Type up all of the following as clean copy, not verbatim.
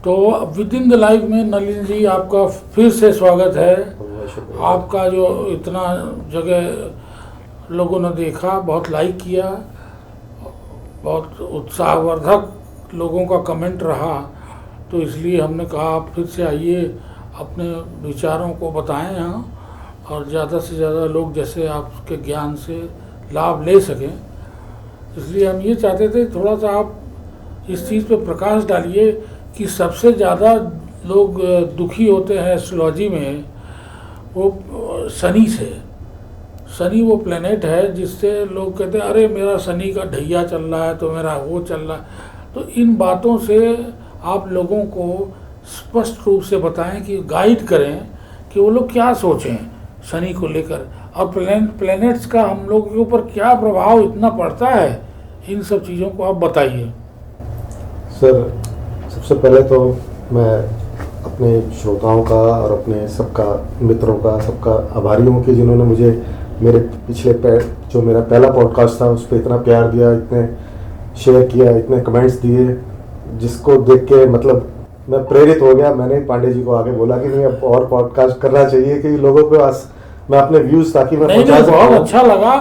तो with in the life में नलिन जी आपका फिर से स्वागत है। आपका जो इतना जगह लोगों ने देखा, बहुत लाइक किया, बहुत उत्साहवर्धक लोगों का कमेंट रहा, तो इसलिए हमने कहा आप फिर से आइए, अपने विचारों को बताएं यहाँ, और ज़्यादा से ज़्यादा लोग जैसे आपके ज्ञान से लाभ ले सकें। इसलिए हम ये चाहते थे थोड़ा सा आप इस चीज़ पे प्रकाश डालिए कि सबसे ज़्यादा लोग दुखी होते हैं एस्ट्रोलॉजी में वो शनि से। शनि वो प्लेनेट है जिससे लोग कहते हैं अरे मेरा शनि का ढैया चल रहा है तो मेरा वो चल रहा है। तो इन बातों से आप लोगों को स्पष्ट रूप से बताएं कि गाइड करें कि वो लोग क्या सोचें शनि को लेकर, और प्लैनेट्स का हम लोग के ऊपर क्या प्रभाव इतना पड़ता है, इन सब चीज़ों को आप बताइए। सर, सबसे पहले तो मैं अपने श्रोताओं का और अपने सबका मित्रों का सबका आभारी हूँ कि जिन्होंने मुझे मेरे पिछले जो मेरा पहला पॉडकास्ट था उस पर इतना प्यार दिया, इतने शेयर किया, इतने कमेंट्स दिए, जिसको देख के मतलब मैं प्रेरित हो गया। मैंने पांडे जी को आगे बोला कि नहीं अब और पॉडकास्ट करना चाहिए कि लोगों को मैं अपने व्यूज़ ताकि मैं पहुंचा सकूं। बहुत अच्छा लगा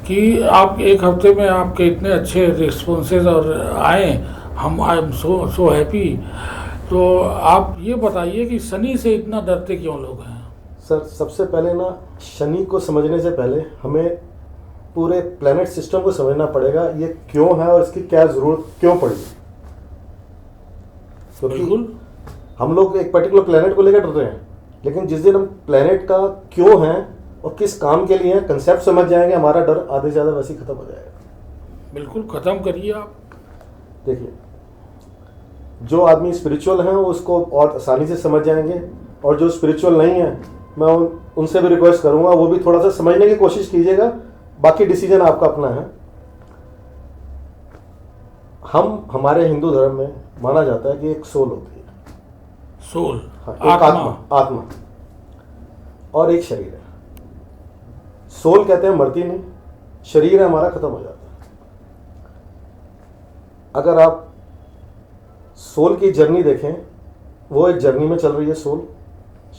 कि आप एक हफ्ते में आपके इतने अच्छे रिस्पॉन्सेज और आए, हम आई एम सो हैप्पी। तो आप ये बताइए कि शनि से इतना डरते क्यों लोग हैं? सर, सबसे पहले ना शनि को समझने से पहले हमें पूरे प्लैनेट सिस्टम को समझना पड़ेगा, ये क्यों है और इसकी क्या ज़रूरत क्यों पड़ी। तो बिल्कुल, हम लोग एक पर्टिकुलर प्लैनेट को लेकर डर रहे हैं, लेकिन जिस दिन हम प्लैनेट का क्यों है और किस काम के लिए है कंसेप्ट समझ जाएंगे, हमारा डर आधे से ज़्यादा वैसे ही खत्म हो जाएगा। बिल्कुल ख़त्म करिए आप। देखिए, जो आदमी स्पिरिचुअल हैं वो उसको और आसानी से समझ जाएंगे, और जो स्पिरिचुअल नहीं है मैं उनसे भी रिक्वेस्ट करूंगा वो भी थोड़ा सा समझने की कोशिश कीजिएगा, बाकी डिसीजन आपका अपना है। हमारे हिंदू धर्म में माना जाता है कि एक सोल होती है, सोल, हाँ, एक आत्मा और एक शरीर है। सोल कहते हैं मरती नहीं, शरीर है हमारा खत्म हो जाता है। अगर आप सोल की जर्नी देखें, वो एक जर्नी में चल रही है। सोल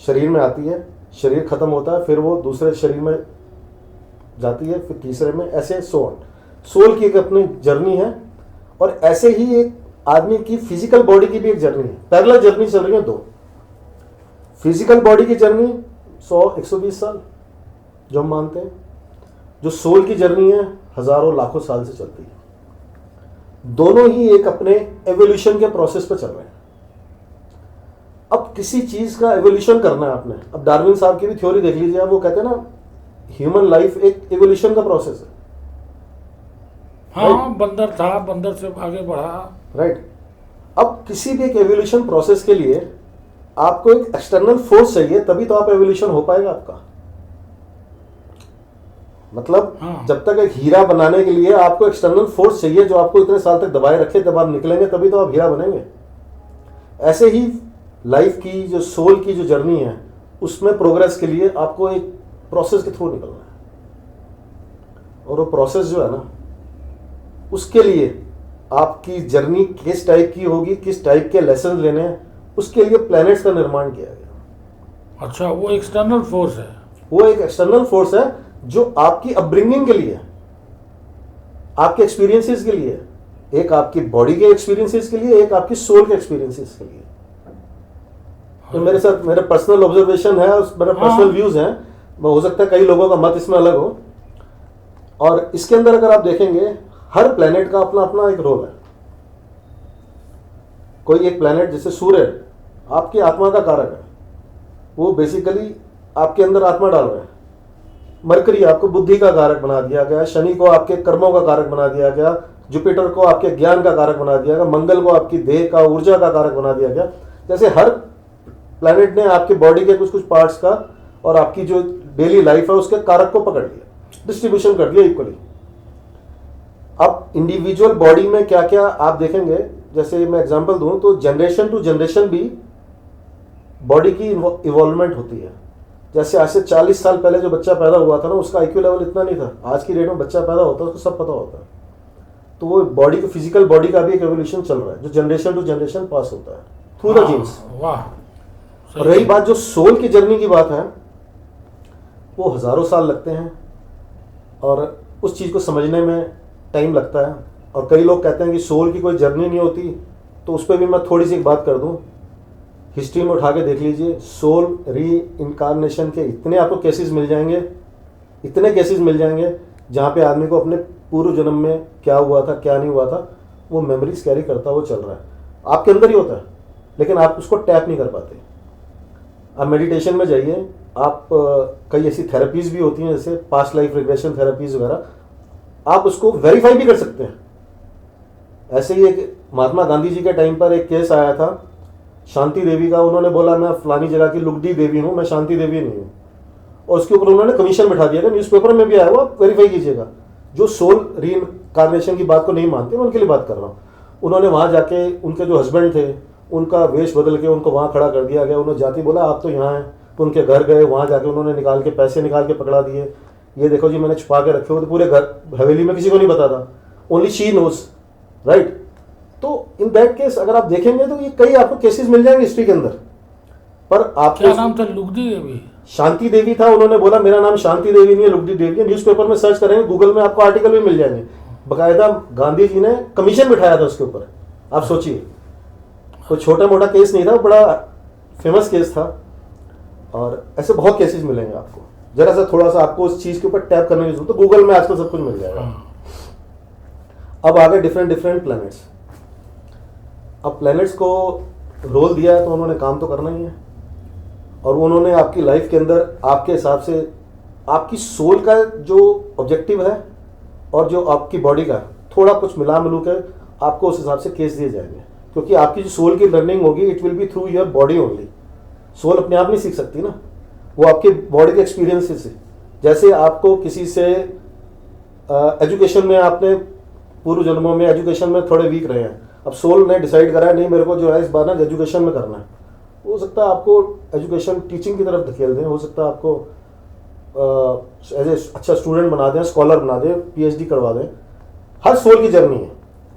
शरीर में आती है, शरीर खत्म होता है, फिर वो दूसरे शरीर में जाती है, फिर तीसरे में, ऐसे सोल की एक अपनी जर्नी है। और ऐसे ही एक आदमी की फिजिकल बॉडी की भी एक जर्नी है, पैरेलल जर्नी चल रही है दो। फिजिकल बॉडी की जर्नी 100-120 साल जो हम मानते हैं, जो सोल की जर्नी है हजारों लाखों साल से चलती है। दोनों ही एक अपने एवोल्यूशन के प्रोसेस पे चल रहे हैं। अब किसी चीज का एवोल्यूशन करना है आपने, अब डार्विन साहब की भी थ्योरी देख लीजिए, वो कहते हैं ना ह्यूमन लाइफ एक एवोल्यूशन का प्रोसेस है। हाँ, बंदर था, बंदर से आगे बढ़ा, राइट। अब किसी भी एक एवोल्यूशन प्रोसेस के लिए आपको एक एक्सटर्नल फोर्स चाहिए, तभी तो आप एवोल्यूशन हो पाएगा आपका। मतलब जब तक एक हीरा बनाने के लिए आपको एक्सटर्नल फोर्स चाहिए जो आपको इतने साल तक दबाए रखे, जब आप निकलेंगे तभी तो आप हीरा बनेंगे। ऐसे ही लाइफ की जो सोल की जो जर्नी है उसमें प्रोग्रेस के लिए आपको एक प्रोसेस के थ्रू निकलना है, और वो प्रोसेस जो है ना, उसके लिए आपकी जर्नी किस टाइप की होगी, किस टाइप के लेसन लेने हैं, उसके लिए प्लैनेट्स का निर्माण किया गया। अच्छा, वो एक्सटर्नल फोर्स है? वो एक एक्सटर्नल फोर्स है जो आपकी अपब्रिंगिंग के लिए, आपके एक्सपीरियंसेस के लिए, एक आपकी बॉडी के एक्सपीरियंसेस के लिए, एक आपकी सोल के एक्सपीरियंसेस के लिए। तो मेरे साथ मेरा पर्सनल ऑब्जर्वेशन है, मेरा पर्सनल व्यूज हैं, हो सकता है कई लोगों का मत इसमें अलग हो। और इसके अंदर अगर आप देखेंगे हर प्लेनेट का अपना अपना एक रोल है। कोई एक प्लेनेट जैसे सूर्य आपकी आत्मा का कारक है, वो बेसिकली आपके अंदर आत्मा डाल रहे हैं। मरकरी आपको बुद्धि का कारक बना दिया गया, शनि को आपके कर्मों का कारक बना दिया गया, जुपिटर को आपके ज्ञान का कारक बना दिया गया, मंगल को आपकी देह का ऊर्जा का कारक बना दिया गया। जैसे हर प्लैनेट ने आपके बॉडी के कुछ कुछ पार्ट्स का और आपकी जो डेली लाइफ है उसके कारक को पकड़ लिया, डिस्ट्रीब्यूशन कर दिया इक्वली। अब इंडिविजुअल बॉडी में क्या क्या आप देखेंगे, जैसे मैं एग्जांपल दूं तो जनरेशन टू जनरेशन भी बॉडी की इवॉल्वमेंट होती है। जैसे आज से 40 साल पहले जो बच्चा पैदा हुआ था ना, उसका आईक्यू लेवल इतना नहीं था। आज की डेट में बच्चा पैदा होता है उसको सब पता होता है। तो वो बॉडी को, फिजिकल बॉडी का भी एक एवोल्यूशन चल रहा है जो जनरेशन टू जनरेशन पास होता है थ्रू द जीन्स। वाह। और रही बात जो सोल की जर्नी की बात है, वो हज़ारों साल लगते हैं और उस चीज़ को समझने में टाइम लगता है। और कई लोग कहते हैं कि सोल की कोई जर्नी नहीं होती, तो उस पर भी मैं थोड़ी सी एक बात कर दूं। हिस्ट्री में उठा के देख लीजिए, सोल री इनकारनेशन के इतने आपको केसेस मिल जाएंगे, इतने केसेस मिल जाएंगे जहाँ पे आदमी को अपने पूर्व जन्म में क्या हुआ था क्या नहीं हुआ था वो मेमोरीज कैरी करता हुआ चल रहा है, आपके अंदर ही होता है, लेकिन आप उसको टैप नहीं कर पाते। आप मेडिटेशन में जाइए, आप कई ऐसी थेरेपीज भी होती हैं जैसे पास्ट लाइफ रिग्रेशन थेरेपीज वगैरह, आप उसको वेरीफाई भी कर सकते हैं। ऐसे ही एक महात्मा गांधी जी के टाइम पर एक केस आया था शांति देवी का, उन्होंने बोला मैं फलानी जगह की लुगडी देवी हूँ, मैं शांति देवी नहीं हूँ, और उसके ऊपर उन्होंने कमीशन बिठा दिया। न्यूज़पेपर में भी आया हुआ, आप वेरीफाई कीजिएगा। जो सोल रीइंकार्नेशन की बात को नहीं मानते मैं उनके लिए बात कर रहा हूँ। उन्होंने वहाँ जाके उनके जो हस्बैंड थे उनका वेश बदल के उनको वहाँ खड़ा कर दिया गया, उन्होंने जाति बोला आप तो यहाँ हैं, तो उनके घर गए, वहाँ जाके उन्होंने निकाल के पैसे निकाल के पकड़ा दिए, ये देखो जी मैंने छुपा के रखे हो, तो पूरे घर हवेली में किसी को नहीं पता था, ओनली शी नोज, राइट। तो इन दैट केस अगर आप देखेंगे तो ये कई आपको केसेस मिल जाएंगे हिस्ट्री के अंदर। पर आप क्या नाम था? लुगदी देवी? शांति देवी था। उन्होंने बोला मेरा नाम शांति देवी नहीं है, लुगदी देवी है। न्यूज़पेपर में सर्च करेंगे, गूगल में आपको आर्टिकल भी मिल जाएंगे, बकायदा गांधी जी ने कमीशन बिठाया था उसके ऊपर। आप सोचिए, कोई छोटा मोटा केस नहीं था, बड़ा फेमस केस था। और ऐसे बहुत केसेस मिलेंगे आपको, जरा सा थोड़ा सा आपको उस चीज के ऊपर टैप करने की जरूरत, तो गूगल में आजकल सब कुछ मिल जाएगा। अब आगे डिफरेंट डिफरेंट प्लैनेट्स। अब प्लैनेट्स को रोल दिया है तो उन्होंने काम तो करना ही है, और उन्होंने आपकी लाइफ के अंदर आपके हिसाब से आपकी सोल का जो ऑब्जेक्टिव है और जो आपकी बॉडी का थोड़ा कुछ मिला मिलू के आपको उस हिसाब से केस दिए जाएंगे, क्योंकि आपकी जो सोल की लर्निंग होगी it will be through your body only. Soul अपने आप नहीं सीख सकती ना, वो आपके बॉडी के एक्सपीरियंसेस से। जैसे आपको किसी से एजुकेशन में आपने पूर्व जन्मों में एजुकेशन में थोड़े वीक रहे हैं, अब सोल ने डिसाइड करा है नहीं मेरे को जो है इस बार ना एजुकेशन में करना है, हो सकता है आपको एजुकेशन टीचिंग की तरफ धकेल दें, हो सकता है आपको एज ए अच्छा स्टूडेंट बना दें, स्कॉलर बना दें, पीएचडी करवा दें। हर सोल की जर्नी है,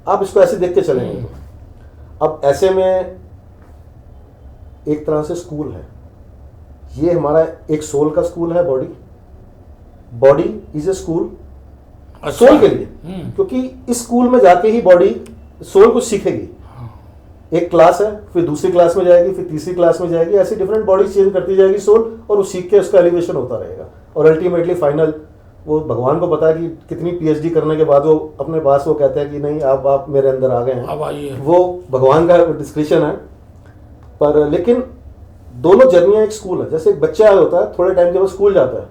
आप इसको ऐसे देख के चलेंगे। अब ऐसे में एक तरह से स्कूल है, ये हमारा एक सोल का स्कूल है। Body is a school soul के लिए, क्योंकि इस स्कूल में जाके ही बॉडी सोल को सीखेगी। एक क्लास है, फिर दूसरी क्लास में जाएगी, फिर तीसरी क्लास में जाएगी, ऐसी डिफरेंट बॉडी चेंज करती जाएगी सोल, और वो सीख के उसका एलिवेशन होता रहेगा। और अल्टीमेटली फाइनल वो भगवान को पता है कि कितनी पीएचडी करने के बाद वो अपने पास वो कहते हैं कि नहीं अब आप मेरे अंदर आ गए हैं, अब आइए। वो भगवान का डिस्क्रिप्शन है। पर लेकिन दोनों जर्नियाँ एक स्कूल है। जैसे एक बच्चा होता है, थोड़े टाइम के बाद स्कूल जाता है,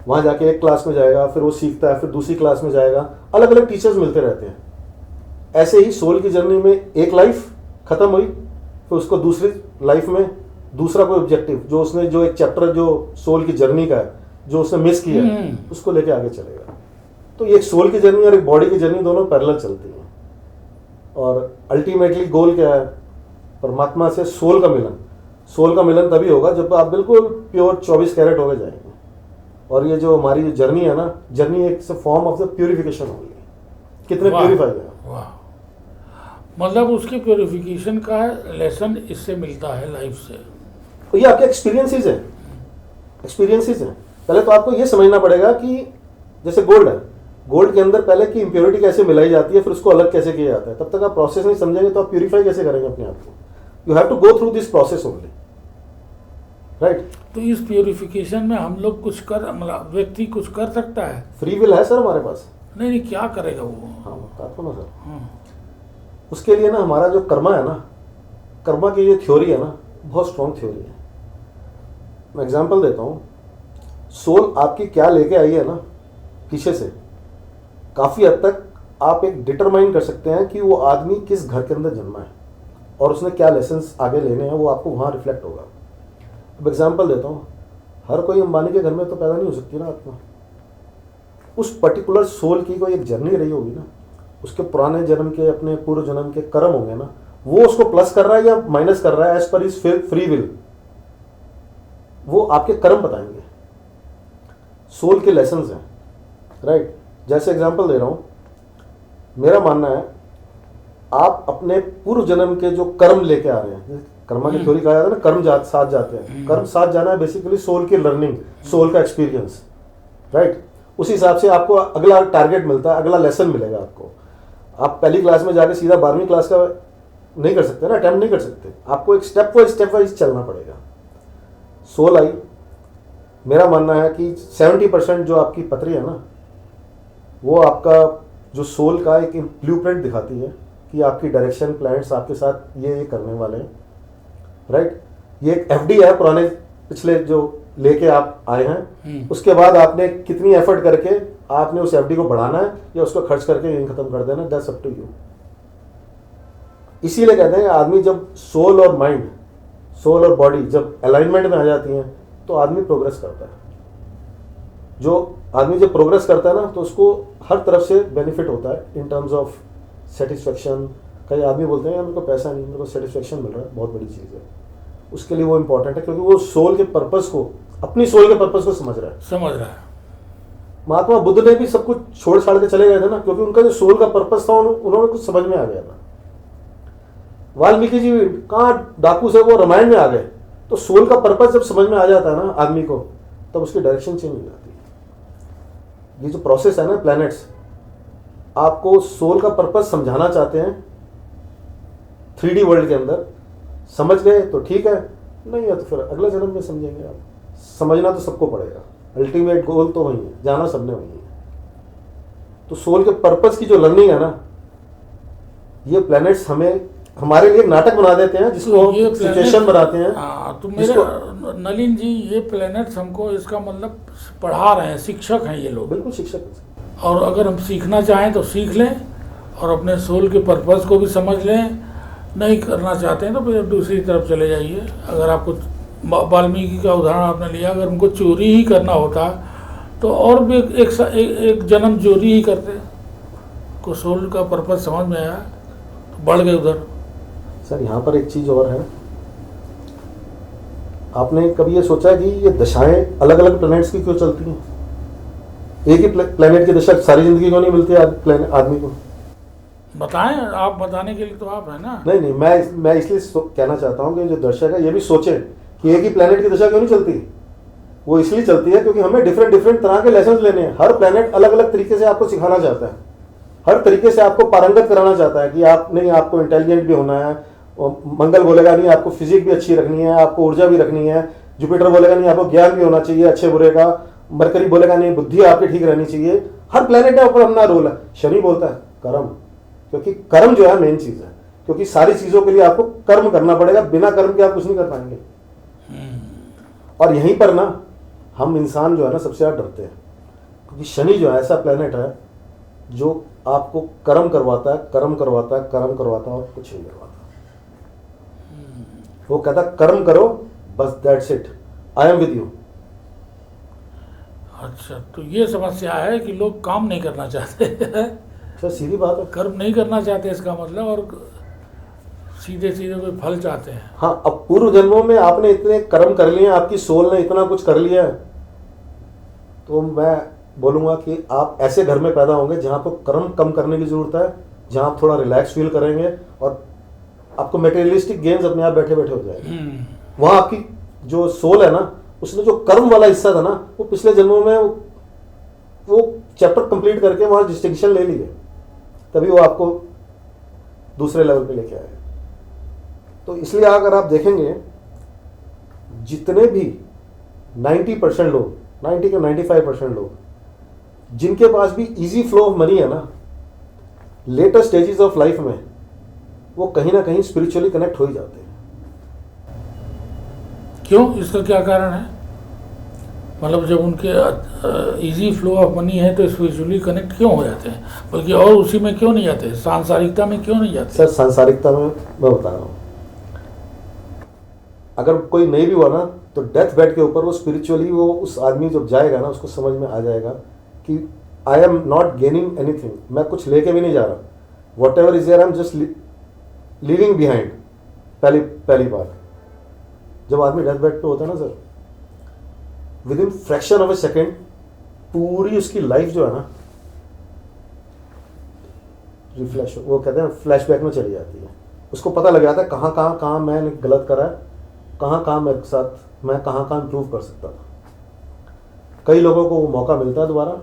वहाँ जाके एक क्लास में जाएगा, फिर वो सीखता है, फिर दूसरी क्लास में जाएगा, अलग अलग टीचर्स मिलते रहते हैं। ऐसे ही सोल की जर्नी में एक लाइफ खत्म हुई, फिर उसको दूसरी लाइफ में दूसरा कोई ऑब्जेक्टिव जो उसने जो एक चैप्टर जो सोल की जर्नी का है जो उसने मिस किया उसको लेके आगे चलेगा। तो ये एक सोल की जर्नी और एक बॉडी की जर्नी दोनों पैरेलल चलती हैं, और अल्टीमेटली गोल क्या है? परमात्मा से सोल का मिलन। सोल का मिलन तभी होगा जब आप बिल्कुल प्योर 24 कैरेट हो गए जाएंगे। और ये जो हमारी जो जर्नी है ना, जर्नी एक फॉर्म ऑफ द प्यूरिफिकेशन होगी। कितने प्यूरिफाई है, वाह। मतलब उसकी प्योरिफिकेशन का लेसन इससे मिलता है लाइफ से। तो ये आपके एक्सपीरियंसेस हैं, एक्सपीरियंसेस हैं। पहले तो आपको ये समझना पड़ेगा कि जैसे गोल्ड है, गोल्ड के अंदर पहले की इम्प्योरिटी कैसे मिलाई जाती है, फिर उसको अलग कैसे किया जाता है। तब तक आप प्रोसेस नहीं समझेंगे तो आप प्यूरिफाई कैसे करेंगे अपने आप को? You have to go through this process only, right. तो इस प्योरिफिकेशन में हम लोग कुछ कर, मतलब व्यक्ति कुछ कर सकता है? फ्री विल है सर हमारे पास। नहीं, क्या करेगा वो? हाँ बताता हूँ ना सर। उसके लिए ना हमारा जो कर्मा है ना, कर्मा की जो थ्योरी है ना, बहुत स्ट्रॉन्ग थ्योरी है। मैं एग्जांपल देता हूँ। सोल आपकी क्या लेके आई है ना पीछे से, काफ़ी हद तक आप एक डिटरमाइन कर सकते हैं कि वो आदमी किस घर के अंदर जन्मा है और उसने क्या लेसन्स आगे लेने हैं, वो आपको वहाँ रिफ्लेक्ट होगा। अब एग्जांपल देता हूँ, हर कोई अंबानी के घर में तो पैदा नहीं हो सकती ना आत्मा। उस पर्टिकुलर सोल की कोई एक जर्नी रही होगी ना, उसके पुराने जन्म के, अपने पूर्व जन्म के कर्म होंगे ना, वो उसको प्लस कर रहा है या माइनस कर रहा है as per is free will, वो आपके कर्म बताएंगे। सोल के लेसन्स हैं, राइट। जैसे एग्जांपल दे रहा हूँ, मेरा मानना है आप अपने पूर्व जन्म के जो कर्म लेके आ रहे हैं, कर्मा की थ्योरी कहा जाता है ना, कर्म साथ जाते हैं। कर्म साथ जाना है बेसिकली सोल की लर्निंग, सोल का एक्सपीरियंस, राइट। उस हिसाब से आपको अगला टारगेट मिलता है, अगला लेसन मिलेगा आपको। आप पहली क्लास में जाके सीधा 12वीं क्लास का नहीं कर सकते ना, अटेम्प्ट नहीं कर सकते। आपको एक स्टेप वाइज चलना पड़ेगा। सोल आई, मेरा मानना है कि 70% जो आपकी पतरी है ना, वो आपका जो सोल का एक ब्लूप्रिंट दिखाती है कि आपकी डायरेक्शन, प्लान्स आपके साथ ये करने वाले हैं, राइट। ये एक एफडी है पुराने पिछले जो लेके आप आए हैं, उसके बाद आपने कितनी एफर्ट करके आपने उस एफडी को बढ़ाना है या उसको खर्च करके यहीं खत्म कर देना, दैट्स अप टू यू। इसीलिए कहते हैं आदमी जब सोल और माइंड, सोल और बॉडी जब अलाइनमेंट में आ जाती हैं तो आदमी प्रोग्रेस करता है। जो आदमी जब प्रोग्रेस करता है ना तो उसको हर तरफ से बेनिफिट होता है इन टर्म्स ऑफ सेटिस्फेक्शन। कई आदमी बोलते हैं यार मेरे को पैसा नहीं, मेरे को सेटिस्फेक्शन मिल रहा है, बहुत बड़ी चीज़ है। उसके लिए वो इंपॉर्टेंट है क्योंकि वो सोल के पर्पस को, अपनी सोल के पर्पस को समझ रहा है। महात्मा बुद्ध ने भी सब कुछ छोड़ छाड़ के चले गए थे ना, क्योंकि उनका जो सोल का पर्पस था उन्होंने कुछ समझ में आ गया था। वाल्मीकि जी कहाँ डाकू से वो रामायण में आ गए, तो सोल का पर्पस जब समझ में आ जाता है ना आदमी को, तब उसकी डायरेक्शन चेंज हो जाती है। ये जो प्रोसेस है ना प्लैनेट्स, आपको सोल का पर्पस समझाना चाहते हैं 3D वर्ल्ड के अंदर, समझ गए तो ठीक है, नहीं है तो फिर अगले जन्म में समझेंगे। आप समझना तो सबको पड़ेगा, अल्टीमेट गोल तो वही है, जाना सबने वही है। तो सोल के पर्पस की जो लर्निंग है ना, ये प्लैनेट्स हमें हमारे लिए नाटक बना देते हैं, जिसको हम सिचुएशन बनाते हैं। तो मेरे नलिन जी, ये प्लैनेट्स हमको इसका मतलब पढ़ा रहे हैं, शिक्षक हैं ये लोग। बिल्कुल शिक्षक हैं। और अगर हम सीखना चाहें तो सीख लें और अपने सोल के पर्पस को भी समझ लें। नहीं करना चाहते हैं तो फिर दूसरी तरफ चले जाइए। अगर आपको वाल्मीकि का उदाहरण आपने लिया, अगर उनको चोरी ही करना होता तो और भी एक जन्म चोरी ही करते। को सोल का पर्पस समझ में आया तो बढ़ गए उधर। सर यहाँ पर एक चीज़ और है, आपने कभी ये सोचा कि ये दशाएं अलग अलग प्लैनेट्स की क्यों चलती हैं? एक ही प्लैनेट की दशा सारी जिंदगी को नहीं मिलती आदमी को? बताएं, आप बताने के लिए तो आप है ना। नहीं, मैं इसलिए कहना चाहता हूँ कि जो दर्शक है ये भी सोचें कि एक ही प्लैनेट की दशा क्यों नहीं चलती। वो इसलिए चलती है क्योंकि हमें डिफरेंट तरह के लेसन लेने हैं। हर प्लैनेट अलग अलग तरीके से आपको सिखाना चाहता है, हर तरीके से आपको पारंगत कराना चाहता है कि आप नहीं, आपको इंटेलिजेंट भी होना है। मंगल बोलेगा नहीं आपको फिजिक भी अच्छी रखनी है, आपको ऊर्जा भी रखनी है। जुपिटर बोलेगा नहीं आपको ज्ञान भी होना चाहिए अच्छे बुरे का। मरकरी बोलेगा नहीं बुद्धि आपकी ठीक रहनी चाहिए। हर प्लैनेट का ऊपर अपना रोल है। शनि बोलता है कर्म, क्योंकि कर्म जो है मेन चीज है, क्योंकि सारी चीजों के लिए आपको कर्म करना पड़ेगा, बिना कर्म के आप कुछ नहीं कर पाएंगे। और यहीं पर ना हम इंसान जो है ना सबसे ज्यादा डरते हैं, क्योंकि शनि जो है ऐसा प्लैनेट है जो आपको कर्म करवाता है और कुछ नहीं करवाता। वो कहता कर्म करो बस, that's it, I am with you. अच्छा, तो ये समस्या है कि लोग काम नहीं करना चाहते। सर सीधी बात है, कर्म नहीं करना चाहते इसका मतलब, और सीधे कोई फल चाहते हैं। हाँ, अब पूर्व जन्मों में आपने इतने कर्म कर लिए, आपकी सोल ने इतना कुछ कर लिया है, तो मैं बोलूँगा कि आप ऐसे घर में पैदा होंगे जहाँ आपको कर्म कम करने की ज़रूरत है, जहाँ आप थोड़ा रिलैक्स फील करेंगे और आपको मटेरियलिस्टिक गेम्स अपने आप बैठे बैठे हो जाएंगे। वहाँ आपकी जो सोल है ना, उसने जो कर्म वाला हिस्सा था ना, वो पिछले जन्मों में वो चैप्टर कंप्लीट करके वहाँ डिस्टिंक्शन ले लिए, तभी वो आपको दूसरे लेवल पे लेके आए। तो इसलिए अगर आप देखेंगे जितने भी 90% लोग, 90 के 95% लोग जिनके पास भी इजी फ्लो ऑफ मनी है ना, लेटर स्टेजेस ऑफ लाइफ में वो कहीं ना कहीं स्पिरिचुअली कनेक्ट हो ही जाते हैं। क्यों, इसका क्या कारण है? मतलब जब उनके इजी फ्लो ऑफ मनी है तो स्पिरिचुअली कनेक्ट क्यों हो जाते हैं, बल्कि और उसी में क्यों नहीं जाते, सांसारिकता में क्यों नहीं जाते? सर सांसारिकता में मैं बता रहा हूँ, अगर कोई नहीं भी हुआ ना तो डेथ बेड के ऊपर वो स्पिरिचुअली वो उस आदमी जब जाएगा ना, उसको समझ में आ जाएगा कि I am not gaining anything, मैं कुछ लेके भी नहीं जा रहा, whatever is there I am just living behind. पहली बात, जब आदमी डेथ बेड पे होता है ना sir, with in fraction of A second पूरी उसकी लाइफ जो है ना, रिफ्लैश, वो कहते हैं फ्लैशबैक में चली जाती है। उसको पता लग जाता है कहाँ मैंने गलत करा है, कहाँ मेरे साथ मैं कहाँ इम्प्रूव कर सकता था। कई लोगों को वो मौका मिलता है दोबारा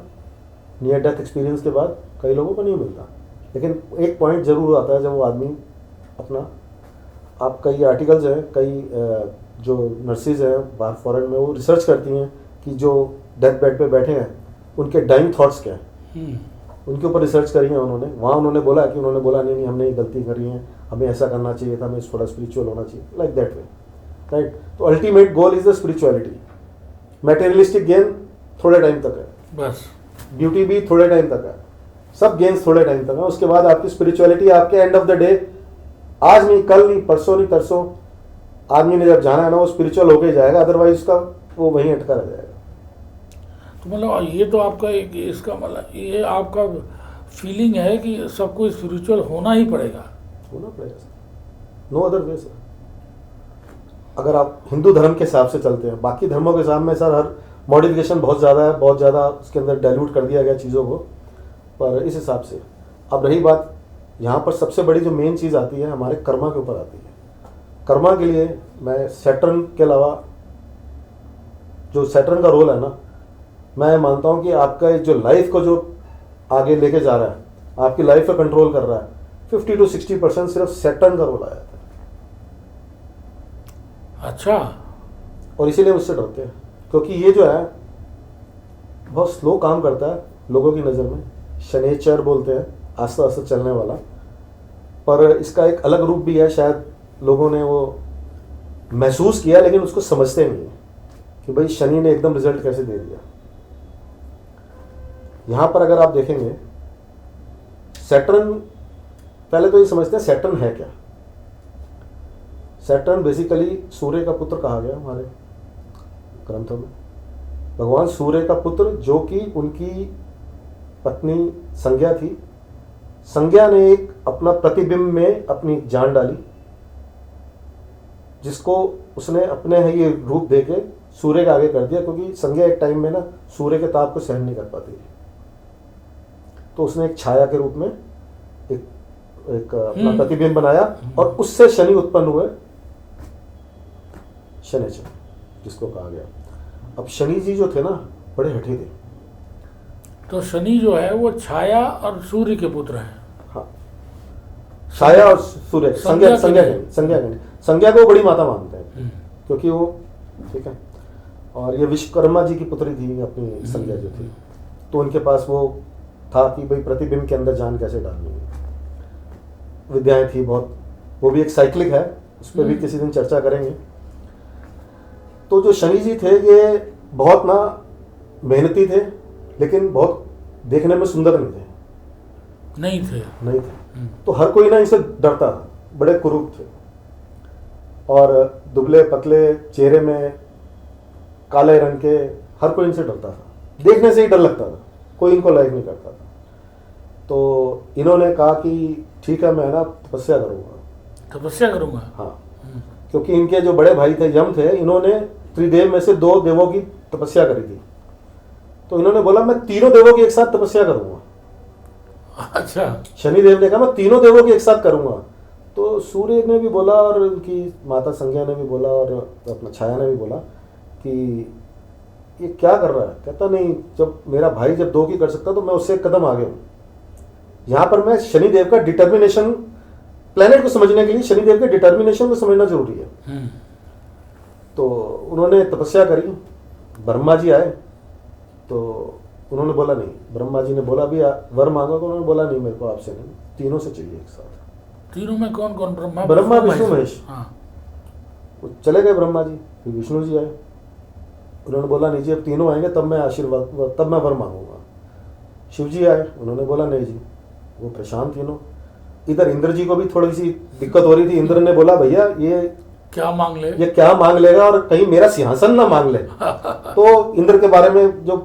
नियर डेथ एक्सपीरियंस के बाद, कई लोगों को नहीं मिलता। लेकिन एक पॉइंट ज़रूर आता है जब वो आदमी अपना, आप कई आर्टिकल्स हैं, कई जो नर्सिस हैं बाहर फॉरेन में, वो रिसर्च करती हैं कि जो डेथ बेड पे बैठे हैं उनके डाइंग थॉट्स क्या हैं, उनके ऊपर रिसर्च करी है उन्होंने। वहाँ उन्होंने बोला कि उन्होंने बोला नहीं हमने ये गलती करी है, हमें ऐसा करना चाहिए था, हमें थोड़ा स्पिरिचुअल होना चाहिए, लाइक दैट वे, राइट। तो ultimate goal is the spirituality. Materialistic gain थोड़े टाइम तक है, बस ब्यूटी भी थोड़े टाइम तक है, सब गेन्स थोड़े टाइम तक है। उसके बाद आपकी स्पिरिचुअलिटी आपके एंड ऑफ द डे, आज नहीं कल नहीं परसों नहीं तरसों, आदमी ने जब जाना है ना वो स्पिरिचुअल होके जाएगा, अदरवाइज उसका वो वहीं अटका रह जाएगा। तो मतलब ये तो आपका एक, इसका मतलब ये आपका फीलिंग है कि सबको स्पिरिचुअल होना ही पड़ेगा। होना पड़ेगा sir, no other way sir. अगर आप हिंदू धर्म के हिसाब से चलते हैं, बाकी धर्मों के हिसाब में सर हर मॉडिफिकेशन बहुत ज़्यादा है, बहुत ज़्यादा उसके अंदर डाइल्यूट कर दिया गया चीज़ों को, पर इस हिसाब से। अब रही बात यहाँ पर सबसे बड़ी जो मेन चीज़ आती है हमारे कर्मा के ऊपर आती है। कर्मा के लिए मैं सैटर्न के अलावा, जो सैटर्न का रोल है ना, मैं मानता हूँ कि आपका जो लाइफ को जो आगे लेके जा रहा है, आपकी लाइफ को कंट्रोल कर रहा है, 50 to 60% सिर्फ सैटर्न का रोल आ जाता है। अच्छा। और इसीलिए उससे डरते हैं, क्योंकि ये जो है बहुत स्लो काम करता है लोगों की नज़र में। शनिचर बोलते हैं, आस्ते आस्ते चलने वाला, पर इसका एक अलग रूप भी है। शायद लोगों ने वो महसूस किया लेकिन उसको समझते नहीं है कि भाई शनि ने एकदम रिजल्ट कैसे दे दिया। यहाँ पर अगर आप देखेंगे सैटर्न, पहले तो ये समझते हैं सैटर्न है क्या। सैटर्न बेसिकली सूर्य का पुत्र कहा गया हमारे ग्रंथों में। भगवान सूर्य का पुत्र, जो कि उनकी पत्नी संज्ञा थी। संज्ञा ने एक अपना प्रतिबिंब में अपनी जान डाली, जिसको उसने अपने ही रूप देके सूर्य के आगे कर दिया, क्योंकि संज्ञा एक टाइम में ना सूर्य के ताप को सहन नहीं कर पाती थी। तो उसने एक छाया के रूप में एक अपना प्रतिबिंब बनाया और उससे शनि उत्पन्न हुए, शनिचर जिसको कहा गया। अब शनि जी जो थे ना बड़े हठी थे। तो शनि जो है वो छाया और सूर्य के पुत्र हैं। हाँ, छाया और सूर्य, संज्ञा को बड़ी माता मानते हैं क्योंकि वो, ठीक है। और ये विश्वकर्मा जी की पुत्री थी अपनी संज्ञा जो थी, तो उनके पास वो था कि भाई प्रतिबिंब के अंदर जान कैसे डालनी है। विद्याएं थी बहुत, वो भी एक साइक्लिक है, उस पर भी किसी दिन चर्चा करेंगे। तो जो शनि जी थे ये बहुत ना मेहनती थे, लेकिन बहुत देखने में सुंदर नहीं थे। तो हर कोई ना इनसे डरता था, बड़े कुरूप थे और दुबले पतले चेहरे में, काले रंग के, हर कोई इनसे डरता था, देखने से ही डर लगता था, कोई इनको लाइक नहीं करता था। तो इन्होंने कहा कि ठीक है मैं ना तपस्या करूंगा। हाँ, क्योंकि इनके जो बड़े भाई थे यम थे, इन्होंने त्रिदेव में से 2 देवों की तपस्या करी थी। तो इन्होंने बोला मैं तीनों देवों की एक साथ तपस्या करूंगा। अच्छा। शनिदेव ने कहा मैं तीनों देवों की एक साथ करूंगा। तो सूर्य ने भी बोला और उनकी माता संज्ञा ने भी बोला और अपना छाया ने भी बोला कि ये क्या कर रहा है। कहता नहीं, जब मेरा भाई जब 2 की कर सकता तो मैं उससे एक कदम आगे हूँ। यहाँ पर मैं शनिदेव का डिटर्मिनेशन, प्लेनेट को समझने के लिए शनिदेव के डिटर्मिनेशन को समझना जरूरी है। तो उन्होंने तपस्या करी, ब्रह्मा जी आए तो उन्होंने बोला नहीं, ब्रह्मा जी ने बोला भी वर मांगा, तो उन्होंने बोला नहीं मेरे को आपसे नहीं, तीनों से चाहिए एक साथ। तीनों में कौन कौन? ब्रह्मा विष्णु महेश। हाँ। वो चले गए ब्रह्मा जी, फिर विष्णु जी आए, उन्होंने बोला नहीं जी अब तीनों आएंगे तब मैं आशीर्वाद, तब मैं वर मांगूंगा। शिव जी आए, उन्होंने बोला नहीं जी, वो परेशान तीनों। इधर इंद्र जी को भी थोड़ी सी दिक्कत हो रही थी। इंद्र ने बोला भैया ये क्या मांग लेगा और कहीं मेरा सिंहासन ना मांग ले। तो इंद्र के बारे में जो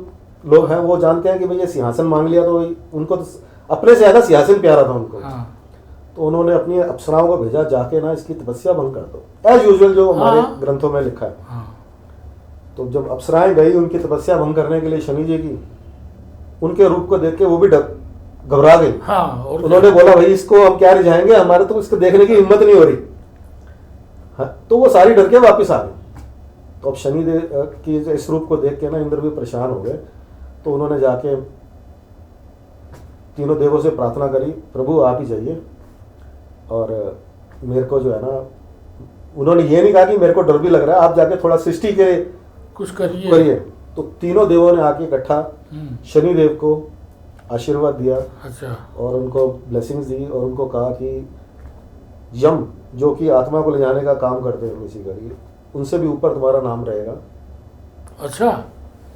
लोग हैं वो जानते हैं कि भाई ये सिंहासन मांग लिया तो उनको तो अपने से ज्यादा सिंहासन प्यारा था उनको। तो उन्होंने अपनी अप्सराओं को भेजा, जाके ना इसकी तपस्या भंग कर दो, एज यूजुअल जो हमारे ग्रंथों में लिखा है। तो जब अप्सराएं गई उनकी तपस्या भंग करने के लिए शनि जी की, उनके रूप को देख के वो भी घबरा गई। हाँ, और उन्होंने बोला भाई इसको हम क्या रिझाएंगे, हमारे तो इसको देखने की हिम्मत नहीं हो रही। हाँ, तो वो सारी डर के वापिस आ गई। तो अब शनिदेव की इस रूप को देख के ना इंद्र भी परेशान हो गए। तो उन्होंने जाके तीनों देवों से प्रार्थना करी, प्रभु आप ही जाइए और मेरे को जो है ना, उन्होंने ये नहीं कहा कि मेरे को डर भी लग रहा है, आप जाके थोड़ा सृष्टि के कुछ करिए। तो तीनों देवों ने आके इकट्ठा शनिदेव को आशीर्वाद दिया। अच्छा। और उनको ब्लेसिंग्स दी और उनको कहा कि यम जो कि आत्मा को ले जाने का काम करते हैं बेसिकली, उनसे भी ऊपर तुम्हारा नाम रहेगा। अच्छा।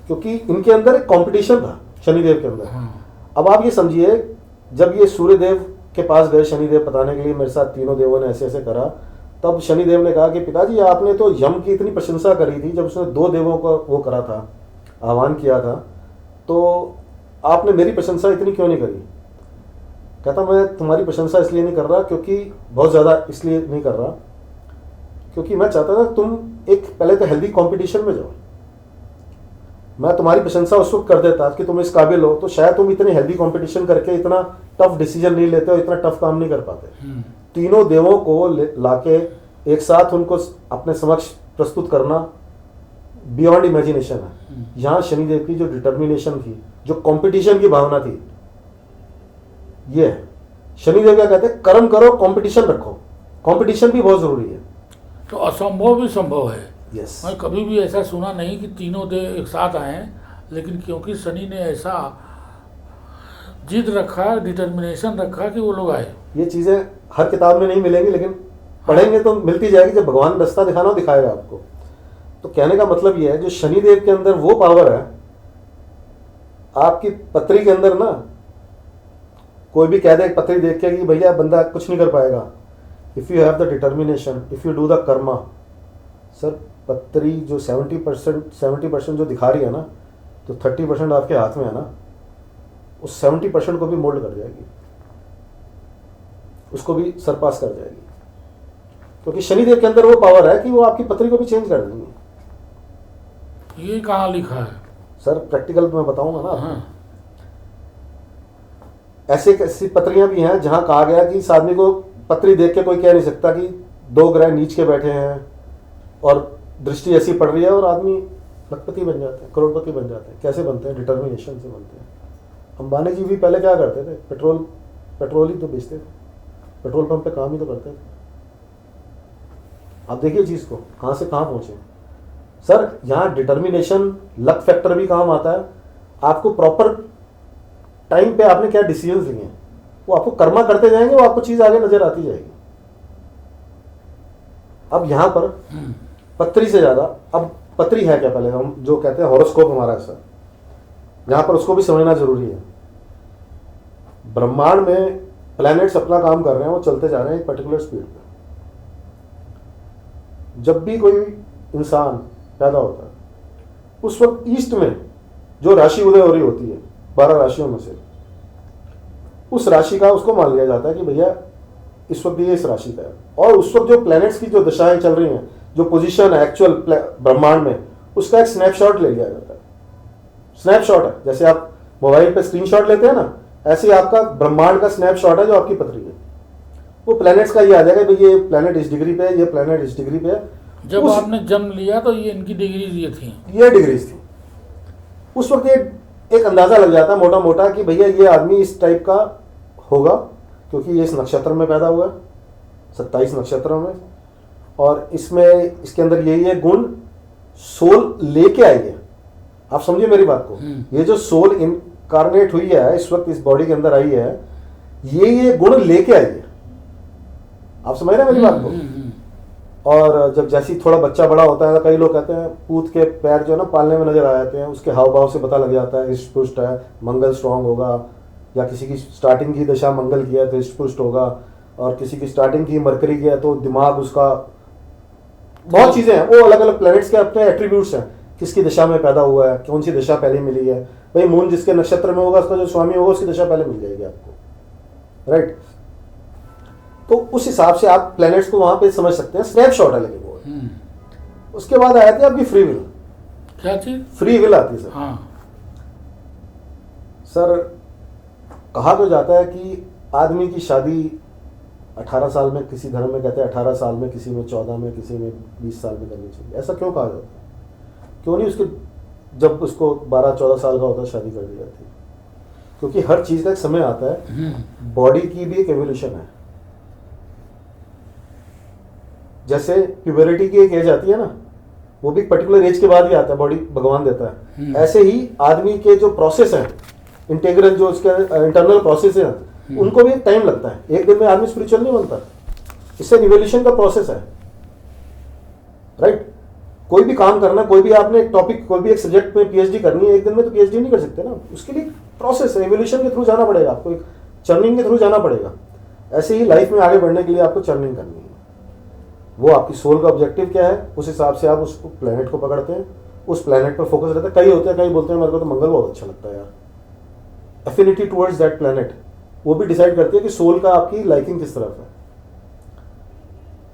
क्योंकि इनके अंदर एक कंपटीशन था शनिदेव के अंदर। हाँ। अब आप ये समझिए, जब ये सूर्यदेव के पास गए शनिदेव बताने के लिए मेरे साथ तीनों देवों ने ऐसे ऐसे करा, तब शनिदेव ने कहा कि पिताजी आपने तो यम की इतनी प्रशंसा करी थी जब उसने 2 देवों को वो करा था, आह्वान किया था, तो आपने मेरी प्रशंसा इतनी क्यों नहीं करी? कहता मैं तुम्हारी प्रशंसा इसलिए नहीं कर रहा क्योंकि बहुत ज़्यादा इसलिए नहीं कर रहा क्योंकि मैं चाहता था तुम एक पहले तो हेल्दी कंपटीशन में जाओ। मैं तुम्हारी प्रशंसा उस वक्त कर देता कि तुम इस काबिल हो, तो शायद तुम इतने हेल्दी कंपटीशन करके इतना टफ डिसीजन नहीं लेते हो, इतना टफ काम नहीं कर पाते। तीनों देवों को लाके एक साथ उनको अपने समक्ष प्रस्तुत करना बियॉन्ड इमेजिनेशन है। यहाँ शनिदेव की जो डिटर्मिनेशन थी, जो कंपटीशन की भावना थी, ये है। शनिदेव क्या कहते हैं, कर्म करो, कंपटीशन रखो। कंपटीशन भी बहुत जरूरी है। तो असंभव भी संभव है। यस। मैं कभी भी ऐसा सुना नहीं कि तीनों देव एक साथ आए, लेकिन क्योंकि शनि ने ऐसा जिद रखा, डिटर्मिनेशन रखा कि वो लोग आए। ये चीजें हर किताब में नहीं मिलेंगी, लेकिन पढ़ेंगे तो मिलती जाएगी। जब भगवान रास्ता दिखाना हो दिखाएगा आपको। तो कहने का मतलब ये है, जो शनिदेव के अंदर वो पावर है, आपकी पत्री के अंदर ना कोई भी कह दे पत्री देख के कि भैया बंदा कुछ नहीं कर पाएगा, if you have the determination, if you do the Karma. Sir पत्री जो 70% जो दिखा रही है ना, तो 30% आपके हाथ में है ना, उस 70% को भी मोल्ड कर जाएगी, उसको भी सरपास कर जाएगी। क्योंकि शनिदेव के अंदर वो पावर है कि वो आपकी पत्री को भी चेंज कर देंगे। ये कहाँ लिखा है? सर प्रैक्टिकल मैं बताऊंगा ना। हाँ। ऐसी पत्रियां भी हैं जहां कहा गया कि इस आदमी को पत्री देख के कोई कह नहीं सकता कि 2 ग्रह नीच के बैठे हैं और दृष्टि ऐसी पड़ रही है और आदमी लखपति बन जाते हैं, करोड़पति बन जाते हैं। कैसे बनते हैं? डिटर्मिनेशन से बनते हैं। अंबानी जी भी पहले क्या करते थे? पेट्रोल ही तो बेचते थे, पेट्रोल पंप पे काम ही तो करते थे। आप देखिए चीज को कहां से कहां पहुंचे। सर यहाँ डिटर्मिनेशन, लक फैक्टर भी काम आता है। आपको प्रॉपर टाइम पे आपने क्या डिसीजंस लिए हैं, वो आपको कर्मा करते जाएंगे, वो आपको चीज आगे नजर आती जाएगी। अब यहां पर पत्री से ज्यादा, अब पत्री है क्या, पहले हम जो कहते हैं हॉरोस्कोप हमारा, सर यहां पर उसको भी समझना जरूरी है। ब्रह्मांड में प्लैनेट्स अपना काम कर रहे हैं, वो चलते जा रहे हैं एक पर्टिकुलर स्पीड पे। जब भी कोई इंसान पैदा होता है, उस वक्त ईस्ट में जो राशि उदय हो रही होती है 12 राशियों में से, उस राशि का उसको मान लिया जाता है कि भैया इस वक्त ये इस राशि का है। और उस वक्त जो प्लैनेट्स की जो दशाएं चल रही हैं, जो पोजीशन है एक्चुअल ब्रह्मांड में, उसका एक स्नैपशॉट ले लिया जाता है। स्नैपशॉट है, जैसे आप मोबाइल पे स्क्रीनशॉट लेते हैं ना, ऐसे ही आपका ब्रह्मांड का स्नैपशॉट है जो आपकी पत्री है। वो प्लैनेट्स का ये आ जाएगा भाई ये प्लैनेट इस डिग्री पे है, ये प्लैनेट इस डिग्री पे है। जब आपने जन्म लिया तो ये इनकी डिग्रीज ये थी, ये डिग्रीज थी। उस वक्त एक अंदाजा लग जाता है मोटा मोटा कि भैया ये आदमी इस टाइप का होगा, क्योंकि ये इस नक्षत्र में पैदा हुआ है, 27 नक्षत्रों में, और इसमें इसके अंदर यही गुण सोल लेके आई है। आप समझिए मेरी बात को, ये जो सोल इनकारनेट हुई है इस वक्त इस बॉडी के अंदर आई है, ये गुण लेके आई है। आप समझ रहे हैं मेरी बात को? और जब जैसे थोड़ा बच्चा बड़ा होता है, कई लोग कहते हैं पूत के पैर जो है ना पालने में नजर आ जाते हैं, उसके हाव भाव से पता लग जाता है हृष्ट पुष्ट है, मंगल स्ट्रांग होगा, या किसी की स्टार्टिंग की दशा मंगल की है तो हृष्ट पुष्ट होगा, और किसी की स्टार्टिंग की मरकरी की है तो दिमाग उसका, बहुत चीजें हैं। वो अलग अलग प्लैनेट्स के अपने एट्रीब्यूट्स हैं, किसकी दशा में पैदा हुआ है, कौन सी दशा पहले मिली है। भाई मून जिसके नक्षत्र में होगा उसका जो स्वामी होगा उसकी दशा पहले मिल जाएगी आपको, राइट। तो उस हिसाब से आप प्लैनेट्स को वहां पे समझ सकते हैं। स्नैपशॉट है लेकिन वो। उसके बाद आती है आपकी फ्री विल। क्या चीज? फ्री विल आती है सर। हाँ। सर कहा तो जाता है कि आदमी की शादी 18 साल में, किसी धर्म में कहते हैं 18 साल में, किसी में 14 में, किसी में 20 साल में करनी चाहिए। ऐसा क्यों कहा जाता है? क्यों नहीं उसके जब उसको 12-14 साल का होता है शादी कर दी जाती है? क्योंकि हर चीज़ का एक समय आता है। बॉडी की भी एक एवोल्यूशन है। जैसे प्यूबरिटी की एक एज आती है ना, वो भी पर्टिकुलर एज के बाद ही आता है, बॉडी भगवान देता है। ऐसे ही आदमी के जो प्रोसेस है, इंटीग्रल जो उसके इंटरनल प्रोसेस है, उनको भी टाइम लगता है। एक दिन में आदमी स्पिरिचुअल नहीं बनता। इससे इवोल्यूशन का प्रोसेस है, राइट? कोई भी काम करना, कोई भी आपने एक टॉपिक, कोई भी एक सब्जेक्ट में पीएचडी करनी है, एक दिन में तो पीएचडी नहीं कर सकते ना। उसके लिए प्रोसेस है, इवोल्यूशन के थ्रू जाना पड़ेगा आपको, एक चर्निंग के थ्रू जाना पड़ेगा। ऐसे ही लाइफ में आगे बढ़ने के लिए आपको चर्निंग करनी है। वो आपकी सोल का ऑब्जेक्टिव क्या है, उस हिसाब से आप उस प्लेनेट को पकड़ते हैं, उस प्लेनेट पर फोकस रहता है। कई होते हैं, कई बोलते हैं मेरे को तो मंगल बहुत अच्छा लगता है यार। एफिनिटी टुवर्ड्स दैट प्लेनेट वो भी डिसाइड करती है कि सोल का आपकी लाइकिंग किस तरफ है।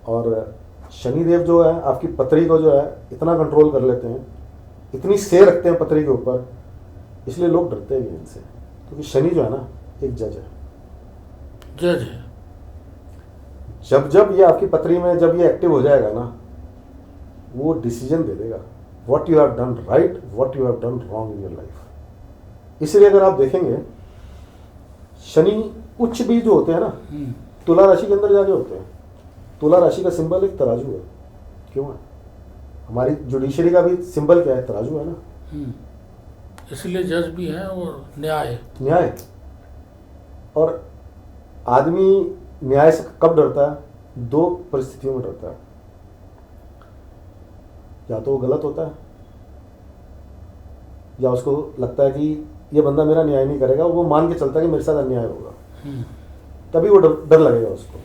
और शनिदेव जो है आपकी पत्री को जो है इतना कंट्रोल कर लेते हैं, इतनी से रखते हैं पत्री के ऊपर, इसलिए लोग डरते हैं इनसे। क्योंकि शनि जो है ना एक जज है। जज है। जब जब ये आपकी पत्री में जब ये एक्टिव हो जाएगा ना, वो डिसीजन दे देगा what you have done right, what you have done wrong in your life. इसलिए अगर आप देखेंगे शनि उच्च भी जो होते हैं ना, तुला राशि के अंदर जाके होते हैं। तुला राशि का सिंबल एक तराजू है। क्यों है? हमारी जुडिशरी का भी सिंबल क्या है? तराजू है ना। इसलिए जज भी है और न्याय। न्याय। और आदमी न्याय से कब डरता है? दो परिस्थितियों में डरता है। या तो वो गलत होता है, या उसको लगता है कि ये बंदा मेरा न्याय नहीं करेगा, वो मान के चलता है कि मेरे साथ अन्याय होगा, तभी वो डर लगेगा उसको।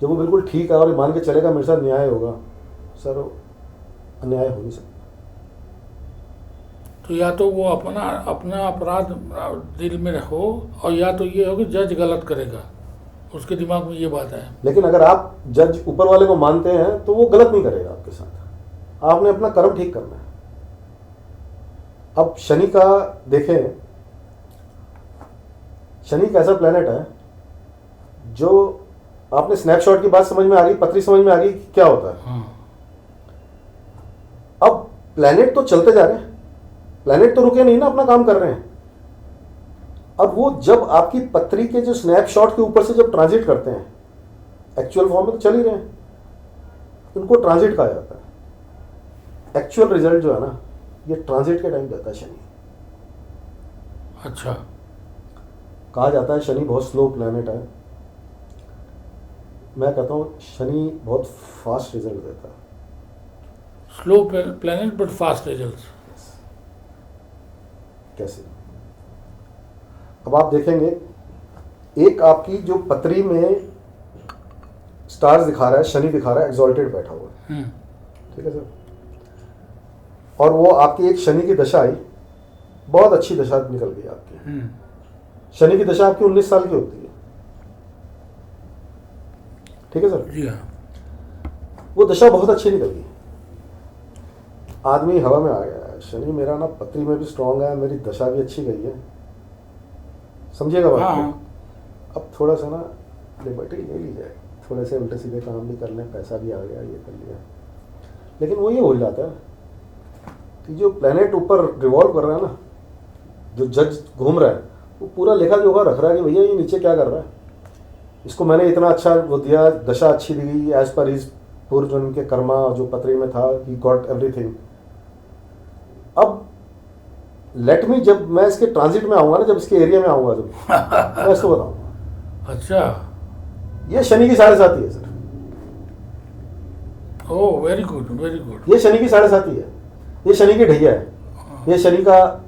जब वो बिल्कुल ठीक है और ये मान के चलेगा मेरे साथ न्याय होगा, सर अन्याय हो नहीं सकता। तो या तो वो अपना अपराध दिल में रखो, और या तो ये हो कि जज गलत करेगा, उसके दिमाग में ये बात है। लेकिन अगर आप जज ऊपर वाले को मानते हैं तो वो गलत नहीं करेगा आपके साथ। आपने अपना कर्म ठीक करना है। अब शनि का देखें, शनि एक ऐसा प्लेनेट है जो आपने स्नैपशॉट की बात समझ में आ गई, पत्री समझ में आ गई क्या होता है। अब प्लेनेट तो चलते जा रहे हैं, प्लेनेट तो रुके नहीं ना, अपना काम कर रहे हैं। अब वो जब आपकी पत्री के जो स्नैपशॉट के ऊपर से जब ट्रांजिट करते हैं, एक्चुअल फॉर्म में तो चल ही रहे हैं, उनको ट्रांजिट कहा जाता है। एक्चुअल रिजल्ट जो है ना, ये ट्रांजिट के टाइम देता है शनि। अच्छा। कहा जाता है शनि बहुत स्लो प्लेनेट है। मैं कहता हूँ शनि बहुत फास्ट रिजल्ट देता है। Slow planet but fast results. कैसे? अब आप देखेंगे, एक आपकी जो पत्री में स्टार्स दिखा रहा है, शनि दिखा रहा है, एक्सॉल्टेड बैठा हुआ है, ठीक है सर। और वो आपकी एक शनि की दशा आई, बहुत अच्छी दशा निकल गई आपकी। शनि की दशा आपकी 19 साल की होती है, ठीक है सर। जी हाँ। वो दशा बहुत अच्छी निकल गई, आदमी हवा में आ गया है। शनि मेरा ना पत्री में भी स्ट्रांग है, मेरी दशा भी अच्छी गई है, समझिएगा बात। हाँ। अब थोड़ा सा ना लिबर्टी ले ली जाए, थोड़े से उल्टे सीधे काम भी कर लें, पैसा भी आ गया, ये कर लिया। लेकिन वो ये भूल जाता है कि जो प्लेनेट ऊपर रिवॉल्व कर रहा है ना, जो जज घूम रहा है, वो पूरा लेखा जोखा रख रहा है कि भैया ये नीचे क्या कर रहा है, इसको मैंने इतना अच्छा वो दिया, दशा अच्छी दी गई, एज पर हिज पूर्व जन्म के कर्मा जो पत्री में था, ही गॉट एवरीथिंग। अब लेट मी, जब मैं इसके ट्रांजिट में आऊंगा ना, जब इसके एरिया में आऊंगा, जब मैं इसको बताऊंगा। अच्छा। ये शनि की 7.5 है sir. Oh very good, very good. ये शनि की 7.5 है, ये शनि की ढैया है, ये शनि का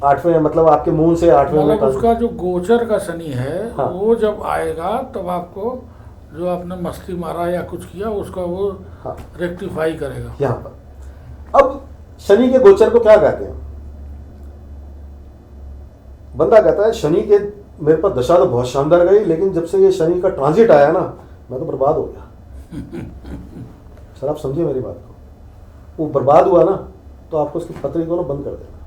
8वें, मतलब आपके मून से 8वें में मतलब उसका जो गोचर का शनि है, हाँ। वो जब आएगा तब आपको जो आपने मस्ती मारा या कुछ किया उसका वो हाँ रेक्टिफाई करेगा यहाँ पर। अब शनि के गोचर को क्या कहते हैं? बंदा कहता है शनि के मेरे पर दशा तो बहुत शानदार गई, लेकिन जब से ये शनि का ट्रांजिट आया ना, मैं तो बर्बाद हो गया। सर आप समझिए मेरी बात को, वो बर्बाद हुआ ना, तो आपको उसकी पत्री को ना बंद कर देना,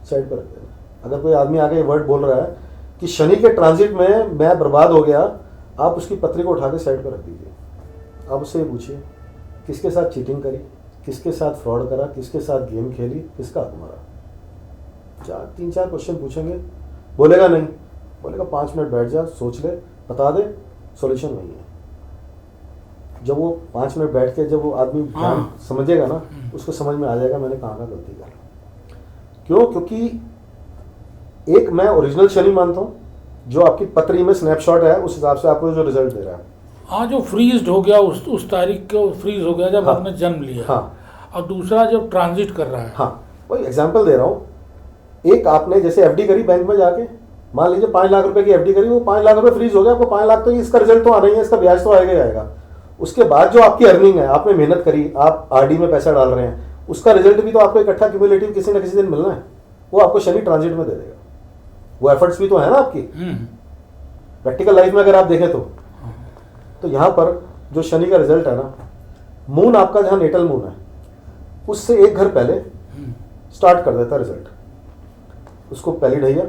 साइड पर रख देना। अगर कोई आदमी आगे ये वर्ड बोल रहा है कि शनि के ट्रांजिट में मैं बर्बाद हो गया, आप उसकी पत्री को उठा के साइड पर रख दीजिए। आप उससे ये पूछिए किसके साथ चीटिंग करी, किसके साथ फ्रॉड करा, किसके साथ गेम खेली, किसका हाथ मारा। 3-4 क्वेश्चन पूछेंगे, बोलेगा नहीं, बोलेगा 5 मिनट बैठ जा, सोच ले, बता दे, सॉल्यूशन वही है। जब वो 5 मिनट बैठ के जब वो आदमी ध्यान समझेगा ना, उसको समझ में आ जाएगा मैंने कहाँ का गलती करा। क्यों? क्योंकि एक मैं ओरिजिनल शनि मानता हूँ, जो आपकी पत्री में स्नैपशॉट है, उस हिसाब से आपको जो रिजल्ट दे रहा है। हाँ, जो फ्रीज हो गया उस तारीख को फ्रीज हो गया जब हाँ, आपने जन्म लिया। हाँ, और दूसरा जब ट्रांजिट कर रहा है। हाँ, वही एग्जांपल दे रहा हूँ। एक आपने जैसे एफडी करी बैंक में जाके, मान लीजिए 5 लाख रुपए की एफडी करी, वो 5 लाख रुपए फ्रीज हो गया, आपको 5 लाख तो इसका रिजल्ट तो आ रही है, इसका ब्याज तो आएगा ही आएगा। उसके बाद जो आपकी अर्निंग है, आपने मेहनत करी, आप आरडी में पैसा डाल रहे हैं, उसका रिजल्ट भी तो आपको इकट्ठा क्यूमुलेटिव किसी न किसी दिन मिलना है, वो आपको शनि ट्रांजिट में दे देगा। वो एफर्ट्स भी तो है ना आपकी प्रैक्टिकल लाइफ में अगर आप देखें तो यहाँ पर जो शनि का रिजल्ट है ना, मून आपका जहाँ नेटल मून है उससे 1 घर पहले स्टार्ट कर देता है रिजल्ट। उसको पहली ढैया,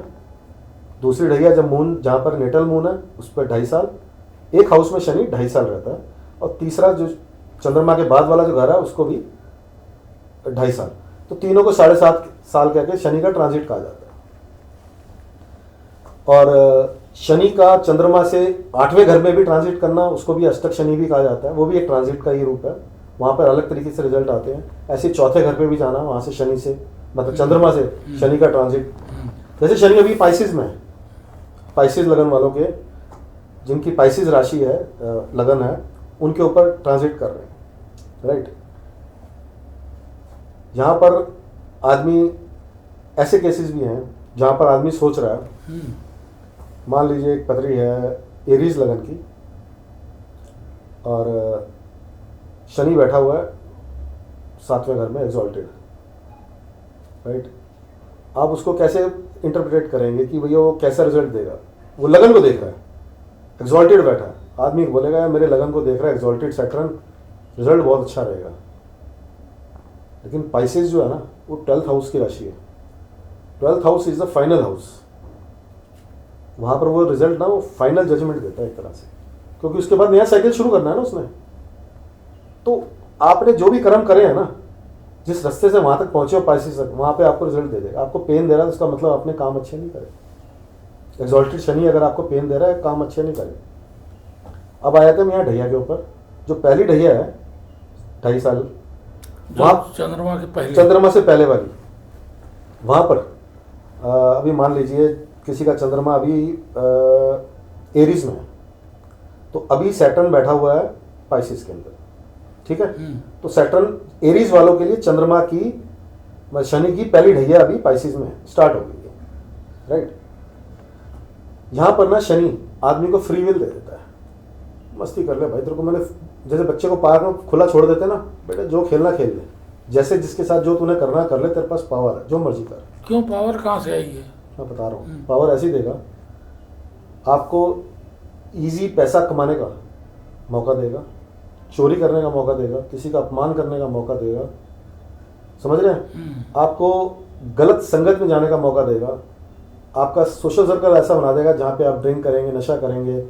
दूसरी ढैया जब मून जहाँ पर नेटल मून है उस पर 2.5 साल, एक हाउस में शनि 2.5 साल रहता है, और तीसरा जो चंद्रमा के बाद वाला जो घर है उसको भी 2.5 साल। तो तीनों को 7.5 साल कहकर शनि का ट्रांजिट कहा जाता है। और शनि का चंद्रमा से 8वें घर में भी ट्रांजिट करना, उसको भी अष्टक शनि भी कहा जाता है, वो भी एक ट्रांजिट का ही रूप है। वहाँ पर अलग तरीके से रिजल्ट आते हैं। ऐसे 4थे घर पे भी जाना, वहाँ से शनि से मतलब चंद्रमा से शनि का ट्रांजिट। जैसे शनि अभी पाइसिस में है, पाइसिस लगन वालों के, जिनकी पाइसिस राशि है, लगन है, उनके ऊपर ट्रांजिट कर रहे हैं, राइट। यहाँ पर आदमी, ऐसे केसेस भी हैं जहाँ पर आदमी सोच रहा है, मान लीजिए एक पत्री है एरीज लगन की और शनि बैठा हुआ है 7वें घर में एग्जॉल्टेड, राइट। आप उसको कैसे इंटरप्रेट करेंगे कि भैया वो कैसा रिजल्ट देगा? वो लगन को देख रहा है, एग्जॉल्टेड बैठा है, आदमी बोलेगा मेरे लगन को देख रहा है एग्जॉल्टेड सैटर्न, रिजल्ट बहुत अच्छा रहेगा। लेकिन पाइसेस जो है ना, वो 12th हाउस की राशि है। 12th house is the final house. वहाँ पर वो रिजल्ट ना, वो फाइनल जजमेंट देता है एक तरह से, क्योंकि उसके बाद नया साइकिल शुरू करना है ना उसने। तो आपने जो भी कर्म करे हैं ना, जिस रास्ते से वहाँ तक पहुँचे हो पाइसेस तक, वहाँ पे आपको रिजल्ट दे देगा। आपको पेन दे रहा है तो उसका मतलब अपने काम अच्छे नहीं करे। एग्जॉल्टेड शनि अगर आपको पेन दे रहा है, काम अच्छे नहीं करे। अब आया था मैं यहाँ ढैया के ऊपर, जो पहली ढैया है 2.5 साल, वहाँ चंद्रमा से पहले वाली, वहाँ पर अभी मान लीजिए किसी का चंद्रमा अभी एरीज में है, तो अभी सैटर्न बैठा हुआ है पाइसिस के अंदर, ठीक है। तो सैटर्न एरीज वालों के लिए चंद्रमा की, शनि की पहली ढैया अभी पाइसिस में स्टार्ट हो गई है, राइट। यहाँ पर ना शनि आदमी को फ्री विल दे देता है, मस्ती कर ले भाई, तेरे को मैंने, जैसे बच्चे को पार्क में खुला छोड़ देते ना, बेटा जो खेलना खेल ले, जैसे जिसके साथ जो तूने करना कर ले, तेरे पास पावर है, जो मर्जी कर। क्यों पावर कहाँ से आई है? मैं बता रहा हूँ, पावर ऐसी देगा आपको, इजी पैसा कमाने का मौका देगा, चोरी करने का मौका देगा, किसी का अपमान करने का मौका देगा, समझ रहे हैं। आपको गलत संगत में जाने का मौका देगा, आपका सोशल सर्कल ऐसा बना देगा जहाँ पे आप ड्रिंक करेंगे, नशा करेंगे,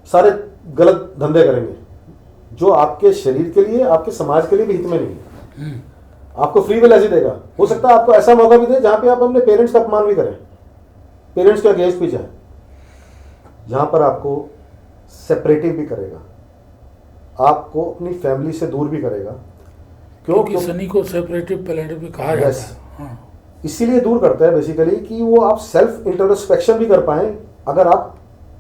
सारे गलत धंधे करेंगे, जो आपके शरीर के लिए, आपके समाज के लिए भी हित में नहीं है। आपको फ्री विल ऐसी देगा। हो सकता है आपको ऐसा मौका भी दे जहाँ पे आप अपने पेरेंट्स का अपमान भी करें, पेरेंट्स के अगेंस्ट भी जाए, जहाँ पर आपको सेपरेटिव भी करेगा, आपको अपनी फैमिली से दूर भी करेगा। क्योंकि शनि को सेपरेटिव पैलेटिव भी कहा जाता है। हाँ। इसीलिए दूर करता है बेसिकली कि वो आप सेल्फ इंट्रोस्पेक्शन भी कर पाएं, अगर आप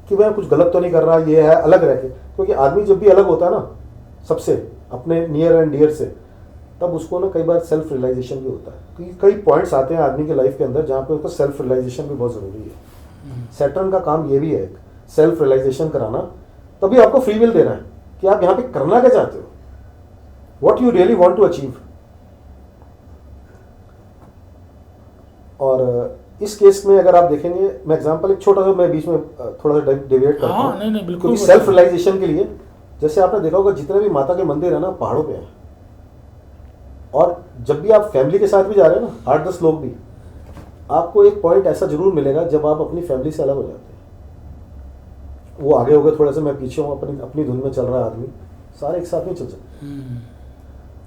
कि मैं कुछ गलत तो नहीं कर रहा, ये है अलग रह के। क्योंकि आदमी जब भी अलग होता है ना सबसे, अपने नियर एंड डियर से, तब उसको ना कई बार सेल्फ रियलाइजेशन भी होता है। क्योंकि कई पॉइंट्स आते हैं आदमी के लाइफ के अंदर जहाँ पे उसका सेल्फ रियलाइजेशन भी बहुत ज़रूरी है। सैटर्न का काम ये भी है, सेल्फ रियलाइजेशन कराना। तभी आपको फ्री विल देना है कि आप यहाँ पे करना क्या चाहते हो, what you really want to achieve. और इस केस में अगर आप देखेंगे, मैं एग्जांपल एक छोटा सा, मैं बीच में थोड़ा सा डेविएट करता हूँ। नहीं, बिल्कुल। क्योंकि सेल्फ रियलाइजेशन के लिए, जैसे आपने देखा होगा जितने भी माता के मंदिर है ना, पहाड़ों पे हैं। और जब भी आप फैमिली के साथ भी जा रहे हैं ना, 8-10 लोग भी, आपको एक पॉइंट ऐसा जरूर मिलेगा जब आप अपनी फैमिली से अलग हो जाते हैं। वो आगे हो गए थोड़ा सा, मैं पीछे हूँ, अपनी अपनी धुन में चल रहा है आदमी, सारे एक साथ नहीं चल सकते।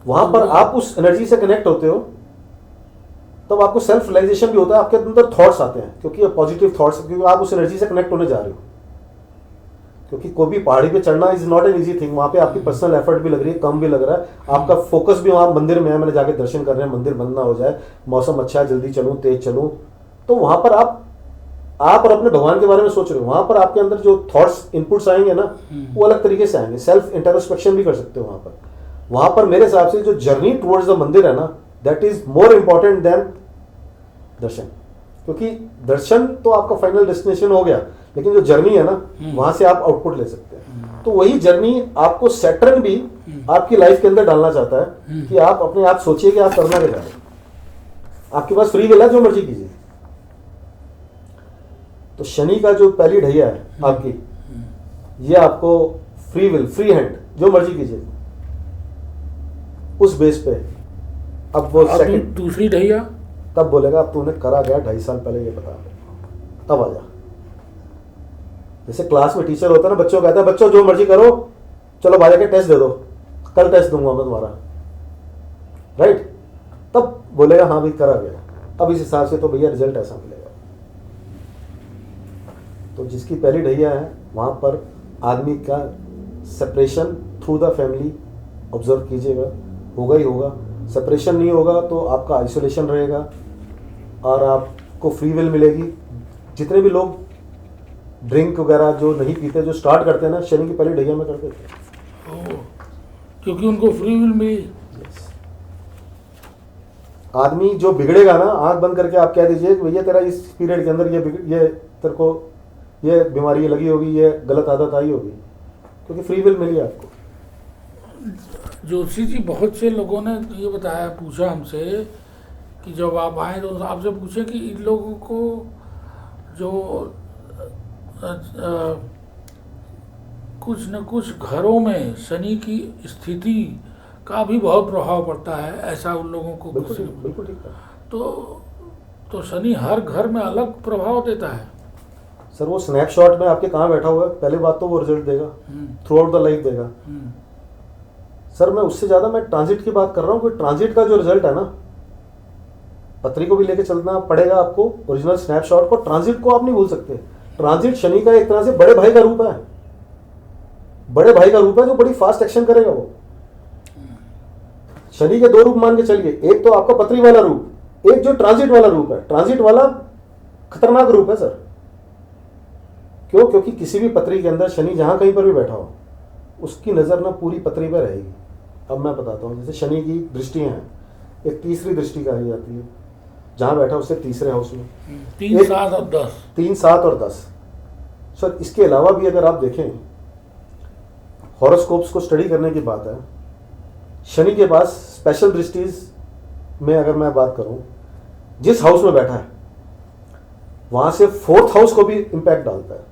वहां पर आप उस एनर्जी से कनेक्ट होते हो, तब आपको सेल्फ रियलाइजेशन भी होता है, आपके अंदर थॉट्स आते हैं, क्योंकि पॉजिटिव थॉट्स, क्योंकि आप उस एनर्जी से कनेक्ट होने जा रहे हो। क्योंकि कोई भी पहाड़ी पे चढ़ना is not an easy thing, वहां पे आपकी पर्सनल एफर्ट भी लग रही है, कम भी लग रहा है, आपका फोकस भी वहां मंदिर में है, मैंने जाके दर्शन कर रहे हैं, मंदिर बंद ना हो जाए, मौसम अच्छा है, जल्दी चलूं, तेज चलूं, तो वहां पर आप और अपने भगवान के बारे में सोच रहे हो, वहां पर आपके अंदर जो थॉट्स इनपुट्स आएंगे ना, वो अलग तरीके से आएंगे, सेल्फ इंट्रोस्पेक्शन भी कर सकते हो वहां पर मेरे हिसाब से जो जर्नी टुवर्ड्स द मंदिर है ना, that is more important than दर्शन। क्योंकि दर्शन तो आपका फाइनल डेस्टिनेशन हो गया, लेकिन जो जर्नी है ना, वहां से आप आउटपुट ले सकते हैं। तो वही जर्नी आपको सैटर्न भी आपकी लाइफ के अंदर डालना चाहता है कि आप अपने आप सोचिए कि आप करना क्या चाह रहे हैं। आपके पास फ्री विल है, जो मर्जी कीजिए। तो शनि का जो पहली ढैया है आपकी, ये आपको फ्री विल, फ्री हैंड, जो मर्जी कीजिए, उस बेस पे अब वो सेकंड दूसरी ढैया तब बोलेगा अब तूने करा गया 2.5 साल पहले, ये बता, तब आ जा। जैसे क्लास में टीचर होता है ना, बच्चों कहता है बच्चों जो मर्जी करो, चलो बाहर के टेस्ट दे दो, कल टेस्ट दूंगा मैं तुम्हारा, राइट? तब बोलेगा हाँ भाई करा गया, अब इस हिसाब से तो भैया रिजल्ट ऐसा मिलेगा। तो जिसकी पहली ढैया है, वहां पर आदमी का separation through the family observe कीजिएगा, होगा ही होगा। सेपरेशन नहीं होगा तो आपका आइसोलेशन रहेगा और आपको फ्री विल मिलेगी। जितने भी लोग ड्रिंक वगैरह जो नहीं पीते, जो स्टार्ट करते हैं ना, शनि की पहली ढैया में करते थे, क्योंकि उनको फ्री विल मिली। आदमी जो बिगड़ेगा ना, आंख बंद करके आप कह दीजिए कि भैया तेरा इस पीरियड के अंदर ये तेरे को ये बीमारी लगी होगी, ये गलत आदत आई होगी, क्योंकि फ्री विल मिली आपको। जोशी जी, बहुत से लोगों ने ये बताया, पूछा हमसे कि जब आप आए तो आपसे पूछे कि इन लोगों को जो कुछ न कुछ घरों में शनि की स्थिति का भी बहुत प्रभाव पड़ता है, ऐसा उन लोगों को बिल्कुल ठीक है। तो शनि हर घर में अलग प्रभाव देता है। सर वो स्नैपशॉट में आपके कहाँ बैठा हुआ है, पहले बात तो वो रिजल्ट देगा, थ्रू आउट द लाइफ देगा। सर मैं उससे ज्यादा मैं ट्रांजिट की बात कर रहा हूँ कि ट्रांजिट का जो रिजल्ट है ना, पत्री को भी लेके चलना पड़ेगा आपको, ओरिजिनल स्नैपशॉट को, ट्रांजिट को आप नहीं भूल सकते। ट्रांजिट शनि का एक तरह से बड़े भाई का रूप है, बड़े भाई का रूप है जो बड़ी फास्ट एक्शन करेगा। वो शनि के 2 रूप मान के चलिए, एक तो आपका पत्री वाला रूप, एक जो ट्रांजिट वाला रूप है। ट्रांजिट वाला खतरनाक रूप है सर। क्यों? क्योंकि किसी भी पत्री के अंदर शनि जहां कहीं पर भी बैठा हो, उसकी नजर ना पूरी पत्री पर रहेगी। अब मैं बताता हूँ, जैसे शनि की दृष्टियां हैं, एक तीसरी दृष्टि कही जाती है, जहां बैठा उससे तीसरे हाउस में 3, 7 और 10। 3, 7 और 10। सर इसके अलावा भी अगर आप देखें, हॉरोस्कोप्स को स्टडी करने की बात है, शनि के पास स्पेशल दृष्टिज में अगर मैं बात करूं, जिस हाउस में बैठा है वहां से 4th हाउस को भी इंपैक्ट डालता है।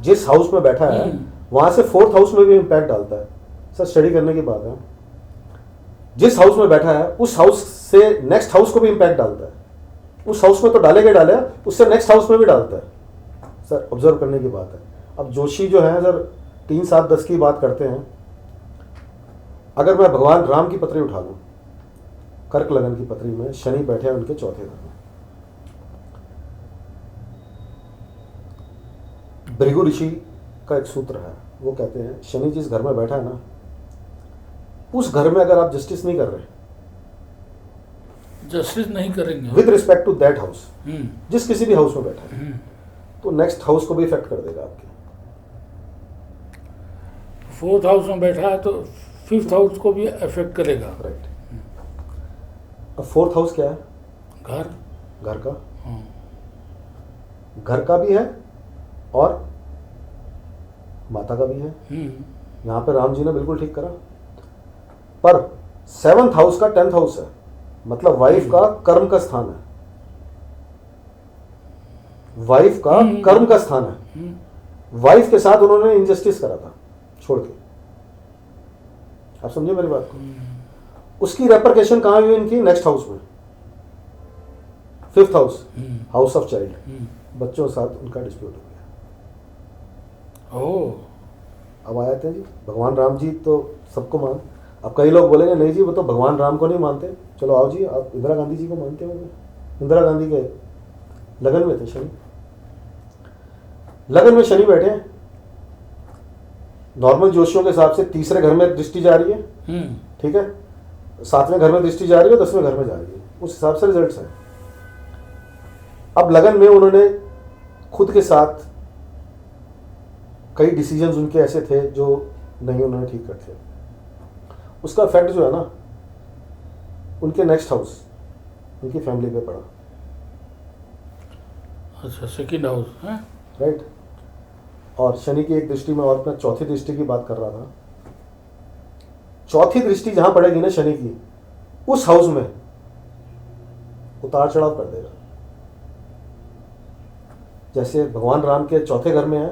जिस हाउस में बैठा है वहां से 4th हाउस में भी इंपैक्ट डालता है। सर स्टडी करने की बात है, जिस हाउस में बैठा है उस हाउस से नेक्स्ट हाउस को भी इंपैक्ट डालता है। उस हाउस में तो डालेगा डालेगा, उससे नेक्स्ट हाउस में भी डालता है। सर ऑब्जर्व करने की बात है। अब जोशी जो है सर 3, 7, 10 की बात करते हैं। अगर मैं भगवान राम की पत्री उठा लूं, कर्क लगन की पत्री में शनि बैठे हैं उनके 4थे घर में। भृगु ऋषि का एक सूत्र है, वो कहते हैं शनि जिस घर में बैठा है ना, उस घर में अगर आप जस्टिस नहीं कर रहे, जस्टिस नहीं करेंगे with respect to that house, जिस किसी भी हाउस में बैठा है, तो नेक्स्ट हाउस को भी इफेक्ट कर देगा आपके। 4th हाउस में बैठा है तो 5th हाउस को भी इफेक्ट करेगा। राइट। अब 4th हाउस क्या है? घर का, घर का भी है और माता का भी है। यहां पे राम जी ने बिल्कुल ठीक करा। पर 7th हाउस का 10th हाउस है, मतलब वाइफ का कर्म का स्थान है, वाइफ का कर्म का स्थान है। वाइफ के साथ उन्होंने इनजस्टिस करा था छोड़ के, आप समझे मेरी बात को? उसकी रेपरकेशन कहां हुई? इनकी नेक्स्ट हाउस में। 5th house, house of child, बच्चों के साथ उनका डिस्प्यूट हो गया। ओह, अब आए थे जी भगवान राम जी तो सबको मान, अब कई लोग बोलेंगे नहीं जी वो तो भगवान राम को नहीं मानते, चलो आओ जी आप इंदिरा गांधी जी को मानते होंगे। इंदिरा गांधी के लगन में थे शनि, लगन में शनि बैठे हैं, नॉर्मल जोशियों के हिसाब से तीसरे घर में दृष्टि जा रही है, ठीक है, 7वें घर में दृष्टि जा रही है, 10वें घर में जा रही है, उस हिसाब से रिजल्ट्स हैं। अब लगन में उन्होंने खुद के साथ कई डिसीजंस उनके ऐसे थे जो नहीं उन्होंने ठीक करते, उसका इफेक्ट जो है ना उनके नेक्स्ट हाउस, उनकी फैमिली पे पड़ा। अच्छा, सेकंड हाउस है, राइट। और शनि की एक दृष्टि में, और मैं चौथी दृष्टि की बात कर रहा था, चौथी दृष्टि जहां पड़ेगी ना शनि की, उस हाउस में उतार चढ़ाव कर देगा। जैसे भगवान राम के चौथे घर में है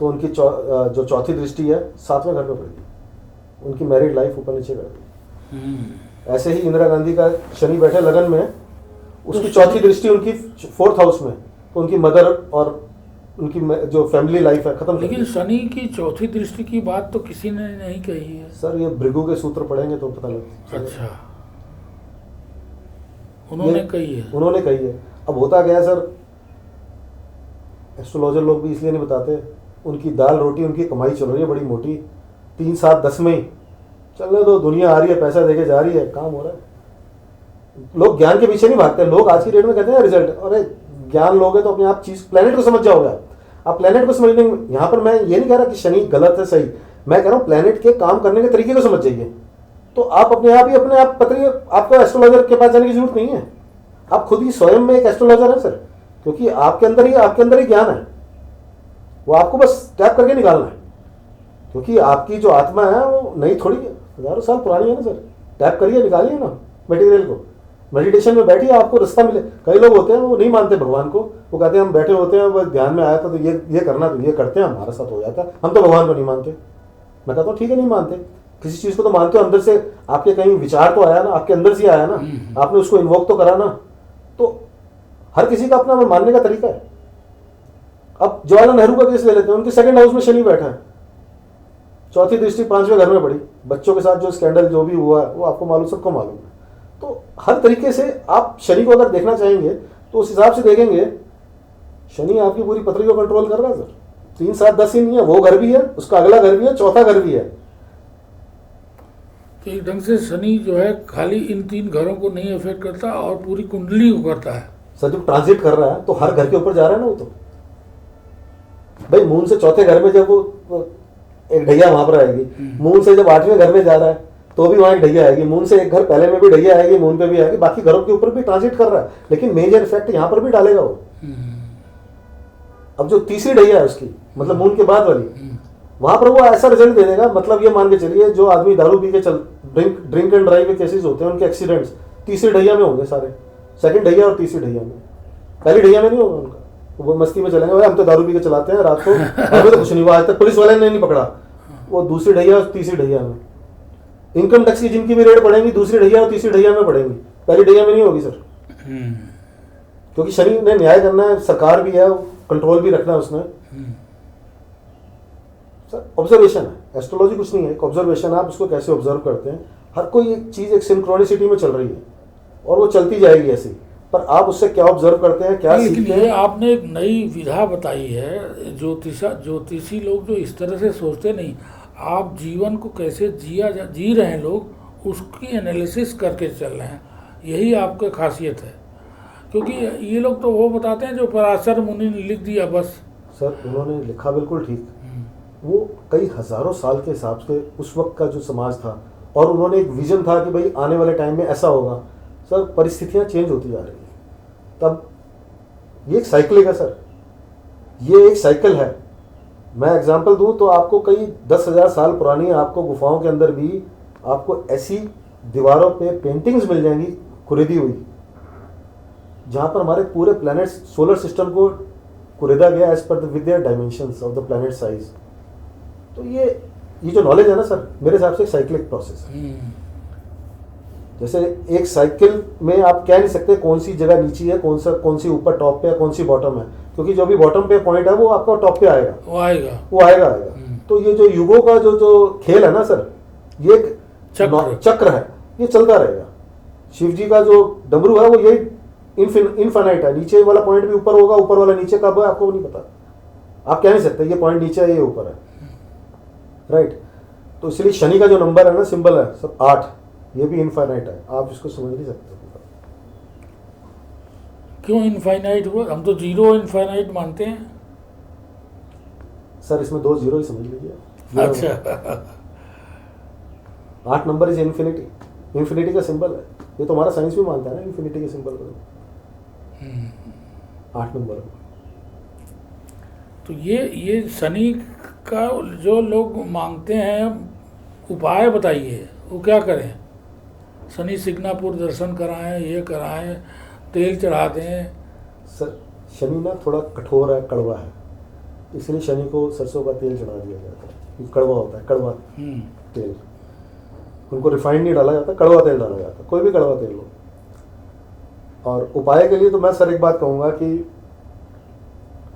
तो उनकी जो चौथी दृष्टि है 7वें घर में पड़ेगी, उनकी मैरिड लाइफ ऊपर नीचे कर देगी। ऐसे ही इंदिरा गांधी का शनि बैठे लगन में, उसकी चौथी दृष्टि उनकी 4th हाउस में, तो उनकी मदर और उनकी जो फैमिली लाइफ है खत्म। लेकिन शनि की चौथी दृष्टि की बात तो किसी ने नहीं कही है सर, ये भृगु के सूत्र पढ़ेंगे तो पता लगता है। अच्छा, उन्होंने कही है। उन्होंने कही है। अब होता क्या है सर, एस्ट्रोलॉजर लोग भी इसलिए नहीं बताते, उनकी दाल रोटी उनकी कमाई चल रही है बड़ी मोटी, 3 7 10 में ही चलने दो, दुनिया आ रही है, पैसा देके जा रही है, काम हो रहा है। लोग ज्ञान के पीछे नहीं भागते, लोग आज की डेट में कहते हैं रिजल्ट, अरे ज्ञान लोगे तो अपने आप चीज प्लेनेट को समझ जाओगे। आप प्लेनेट को समझने, यहाँ पर मैं ये नहीं कह रहा कि शनि गलत है सही, मैं कह रहा हूँ प्लेनेट के काम करने के तरीके को समझ जाइए, तो आप अपने आप पता नहीं, आपको एस्ट्रोलॉजर के पास जाने की जरूरत नहीं है, आप खुद ही स्वयं में एक एस्ट्रोलॉजर है सर, क्योंकि आपके अंदर ही ज्ञान है, वो आपको बस टैप करके निकालना है। क्योंकि आपकी जो आत्मा है वो नई थोड़ी हजारों साल पुरानी है ना सर, टैप करिए, निकालिए ना मटेरियल को, मेडिटेशन में बैठिए, आपको रास्ता मिले। कई लोग होते हैं वो नहीं मानते भगवान को, वो कहते हैं हम बैठे होते हैं, वो ध्यान में आया था तो ये करना, तो ये करते हैं, हमारे साथ हो जाता है, हम तो भगवान को नहीं मानते। मैं कहता हूँ ठीक है, नहीं मानते, किसी चीज़ को तो मानते हो, अंदर से आपके कहीं विचार तो आया ना, आपके अंदर से आया ना, आपने उसको इन्वोक तो करा ना, तो हर किसी का अपना मानने का तरीका है। अब जवाहरलाल नेहरू का केस ले लेते हैं, उनके 2nd हाउस में शनि बैठा है, चौथी दृष्टि 5वें घर में पड़ी, बच्चों के साथ जो स्कैंडल जो भी हुआ है वो आपको मालूम, सबको मालूम है। तो हर तरीके से आप शनि को अगर देखना चाहेंगे तो उस हिसाब से देखेंगे, शनि आपकी पूरी पृथ्वी को कंट्रोल कर रहा है सर, 3 7 10 ही नहीं है, वो घर भी है, उसका अगला घर भी है, चौथा घर भी है। तो एक ढंग से शनि जो है खाली इन 3 घरों को नहीं अफेक्ट करता और पूरी कुंडली को करता है। सर जब ट्रांजिट कर रहा है तो हर घर के ऊपर जा रहा है ना, वो तो भाई मून से चौथे घर में जब वो एक ढैया वहां पर आएगी, मून से जब 8वें घर में जा रहा है तो भी वहां एक ढैया आएगी, मून से एक घर पहले में भी ढैया आएगी, मून पे भी आएगी, बाकी घरों के ऊपर भी ट्रांजिट कर रहा है, लेकिन मेजर इफेक्ट यहाँ पर भी डालेगा वो। अब जो तीसरी ढैया है उसकी, मतलब मून के बाद वाली, वहां पर वो ऐसा रिजल्ट दे देगा, मतलब ये मान के चलिए जो आदमी दारू पी के ड्रिंक एंड ड्राइव के केसेस होते हैं, उनके एक्सीडेंट्स तीसरी ढैया में होंगे सारे, 2nd ढैया और तीसरी ढैया में, पहली ढैया में नहीं होगा उनका, वो मस्ती में चलेंगे, हम तो दारू पी के चलाते हैं रात को, हमें तो कुछ नहीं हुआ, आज तक पुलिस वाले ने नहीं पकड़ा। वो दूसरी ढैया और तीसरी ढैया में, इनकम टैक्स की जिनकी भी रेट पड़ेंगी दूसरी ढैया और तीसरी ढैया में पड़ेंगी, पहली ढैया में नहीं होगी सर, क्योंकि शनि ने न्याय करना है, सरकार भी है, कंट्रोल भी रखना है उसने। सर ऑब्जर्वेशन है, एस्ट्रोलॉजी कुछ नहीं है, एक ऑब्जर्वेशन, आप उसको कैसे ऑब्जर्व करते हैं। हर कोई एक चीज एक सिंक्रोनिसिटी में चल रही है और वो चलती जाएगी ऐसी, पर आप उससे क्या ऑब्जर्व करते हैं, क्या सीखते हैं। आपने एक नई विधा बताई है, ज्योतिषी लोग जो इस तरह से सोचते नहीं, आप जीवन को कैसे जी रहे हैं लोग, उसकी एनालिसिस करके चल रहे हैं, यही आपका खासियत है। क्योंकि ये लोग तो वो बताते हैं जो पराशर मुनि ने लिख दिया बस। सर उन्होंने लिखा बिल्कुल ठीक, वो कई हजारों साल के हिसाब से उस वक्त का जो समाज था, और उन्होंने एक विजन था कि भाई आने वाले टाइम में ऐसा होगा। सर परिस्थितियां चेंज होती जा रही हैं, तब ये एक साइकिल है सर, ये एक साइकिल है। मैं एग्जांपल दूं तो आपको कई 10,000 साल पुरानी आपको गुफाओं के अंदर भी आपको ऐसी दीवारों पे पेंटिंग्स मिल जाएंगी कुरेदी हुई, जहां पर हमारे पूरे प्लैनेट सोलर सिस्टम को कुरेदा गया as per with their dimensions of the planet size. तो ये जो नॉलेज है ना सर, मेरे हिसाब से एक साइक्लिक प्रोसेस है। जैसे एक साइकिल में आप कह नहीं सकते कौन सी जगह नीचे है, कौन सी ऊपर टॉप पे है, कौन सी बॉटम है, क्योंकि जो भी बॉटम पे पॉइंट है वो आपका टॉप पे आएगा, वो आएगा। वो आएगा। तो ये जो युगों का जो खेल है ना सर, ये एक चक्र है, ये चलता रहेगा। शिव जी का जो डमरू है वो यही इनफाइनाइट है, नीचे वाला पॉइंट भी ऊपर होगा, ऊपर वाला नीचे कब है आपको नहीं पता, आप कह नहीं सकते ये पॉइंट नीचे है ये ऊपर है, राइट। तो इसलिए शनि का जो नंबर है ना, सिंबल है सब 8, ये भी इनफाइनाइट है, आप इसको समझ नहीं सकते। क्यों इनफाइनाइट हुआ? हम तो 0 इनफाइनाइट मानते हैं सर, इसमें 2 0 ही समझ लीजिए। अच्छा 8 नंबर इज इन्फिनिटी, इन्फिनिटी का सिंबल है, ये तो हमारा साइंस भी मानता है ना इन्फिनिटी के सिंबल को। 8 नंबर। तो ये शनि का जो लोग मांगते हैं, उपाय बताइए, वो क्या करें? शनि सिग्नापुर दर्शन कराएं, ये कराएं, तेल चढ़ा दें? सर शनि ना थोड़ा कठोर है, कड़वा है, इसलिए शनि को सरसों का तेल चढ़ा दिया जाता है। कड़वा होता है, कड़वा तेल, उनको रिफाइंड नहीं डाला जाता, कड़वा तेल डाला जाता है, कोई भी कड़वा तेल हो। और उपाय के लिए तो मैं सर एक बात कहूँगा कि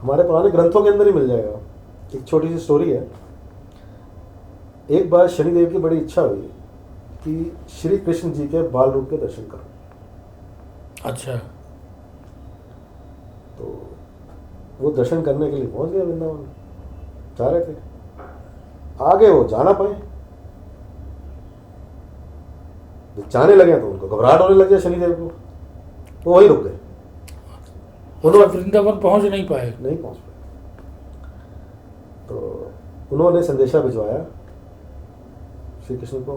हमारे पुराने ग्रंथों के अंदर ही मिल जाएगा। एक छोटी सी स्टोरी है। एक बार शनिदेव की बड़ी इच्छा हुई कि श्री कृष्ण जी के बाल रूप के दर्शन करो। अच्छा। तो वो दर्शन करने के लिए पहुंच गए वृंदावन, जा रहे थे, आगे वो जाना पाए, जब जाने लगे तो उनको घबराहट होने लग गया शनिदेव को, वो वहीं रुक गए। उन्होंने वृंदावन पहुंच नहीं पाए? नहीं पहुंच पाए। तो उन्होंने संदेशा भिजवाया श्री कृष्ण को,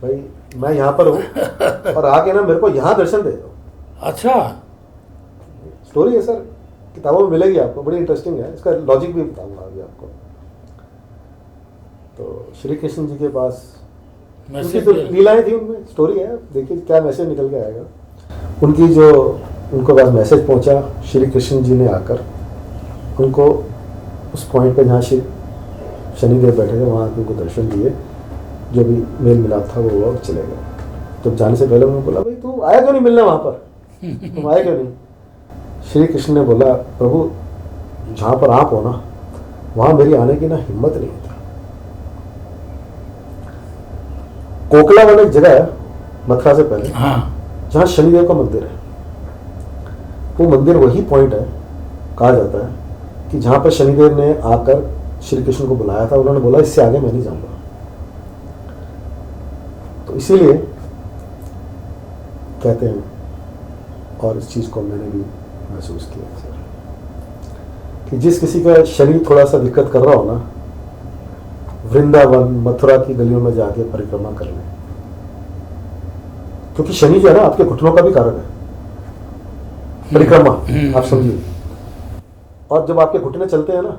भाई मैं यहाँ पर हूँ और आके ना मेरे को यहाँ दर्शन दे दो। अच्छा, स्टोरी है सर, किताबों में मिलेगी आपको, बड़ी इंटरेस्टिंग है, इसका लॉजिक भी बताऊंगा अभी आपको। तो श्री कृष्ण जी के पास उनकी तो लीलाएं थी, उनमें स्टोरी है, देखिए क्या मैसेज निकल के आएगा। उनकी जो उनके पास मैसेज पहुंचा, श्री कृष्ण जी ने आकर उनको उस पॉइंट पे जहाँ शनिदेव बैठे थे वहाँ उनको दर्शन दिए, जो भी मेल मिलाप था वो हुआ और चले गए। जब जाने से पहले उन्होंने बोला, भाई तू आया क्यों नहीं मिलने वहाँ पर, तुम आए क्यों नहीं? श्री कृष्ण ने बोला, प्रभु जहाँ पर आप हो ना वहाँ मेरी आने की ना हिम्मत नहीं होती। कोकला वाला एक जगह है मथुरा से पहले, हाँ, जहाँ शनिदेव का मंदिर है। वो मंदिर वही पॉइंट है, कहा जाता है कि जहाँ पर शनिदेव ने आकर श्री कृष्ण को बुलाया था, उन्होंने बोला इससे आगे मैं नहीं जाऊंगा। तो इसीलिए कहते हैं, और इस चीज़ को मैंने भी महसूस किया सर, कि जिस किसी का शनि थोड़ा सा दिक्कत कर रहा हो ना, वृंदावन मथुरा की गलियों में जाके परिक्रमा कर लें, क्योंकि शनि जो है ना आपके घुटनों का भी कारक है, परिक्रमा आप समझिए। और जब आपके घुटने चलते हैं ना,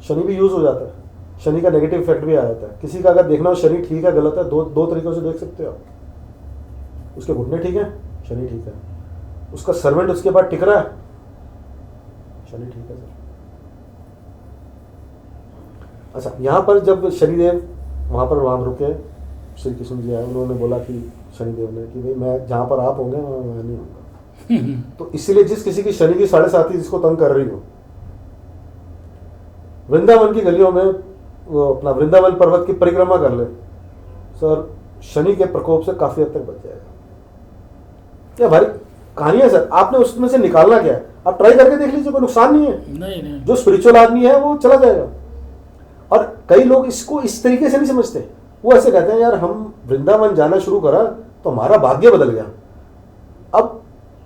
शनि भी यूज हो जाता है, शनि का नेगेटिव इफेक्ट भी आ जाता है। किसी का अगर देखना हो शनि ठीक है गलत है, दो तरीकों से देख सकते हो आप। उसके घुटने ठीक है, शनि ठीक है, उसका सर्वेंट उसके बाद टिक रहा है, शनि ठीक है सर। अच्छा, यहाँ पर जब शनिदेव वहाँ रुके, श्री कृष्ण जी आए, उन्होंने बोला कि शनिदेव ने कि भाई मैं जहाँ पर आप होंगे वहाँ मैं नहीं होऊंगा। तो इसीलिए जिस किसी की शनि की 7.5 जिसको तंग कर रही हो, वृंदावन की गलियों में वो अपना वृंदावन पर्वत की परिक्रमा कर ले सर, शनि के प्रकोप से काफी हद तक बच जाएगा। क्या भारी कहानी है सर, आपने उसमें से निकालना क्या है, आप ट्राई करके देख लीजिए, कोई नुकसान नहीं है। नहीं। जो स्पिरिचुअल आदमी है वो चला जाएगा। और कई लोग इसको इस तरीके से नहीं समझते, वो ऐसे कहते हैं यार हम वृंदावन जाना शुरू करा तो हमारा भाग्य बदल गया। अब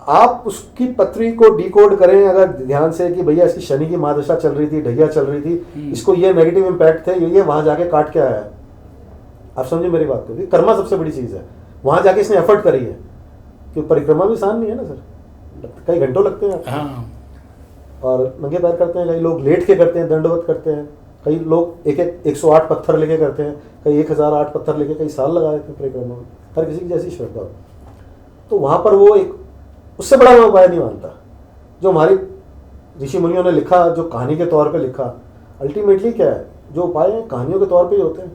आप उसकी पत्री को डिकोड करें अगर ध्यान से कि भैया इसकी शनि की महादशा चल रही थी, ढैया चल रही थी, इसको ये नेगेटिव इंपैक्ट थे, ये वहां जाके काट के आया है। आप समझे मेरी बात को, कर्मा सबसे बड़ी चीज है, वहां जाके इसने एफर्ट करी है, क्योंकि परिक्रमा भी आसान नहीं है ना सर, कई घंटों लगते हैं। हाँ। और नंगे पैर करते हैं, कई लोग लेट के करते हैं, दंडवत करते हैं, कई लोग 108 पत्थर लेके करते हैं, कई 1008 पत्थर लेके कई साल लगा देते हैं परिक्रमा में, हर किसी की जैसी श्रद्धा हो। तो वहां पर वो एक उससे बड़ा मैं उपाय नहीं मानता जो हमारी ऋषि मुनियों ने लिखा, जो कहानी के तौर पे लिखा। अल्टीमेटली क्या है, जो उपाय हैं कहानियों के तौर पे ही होते हैं।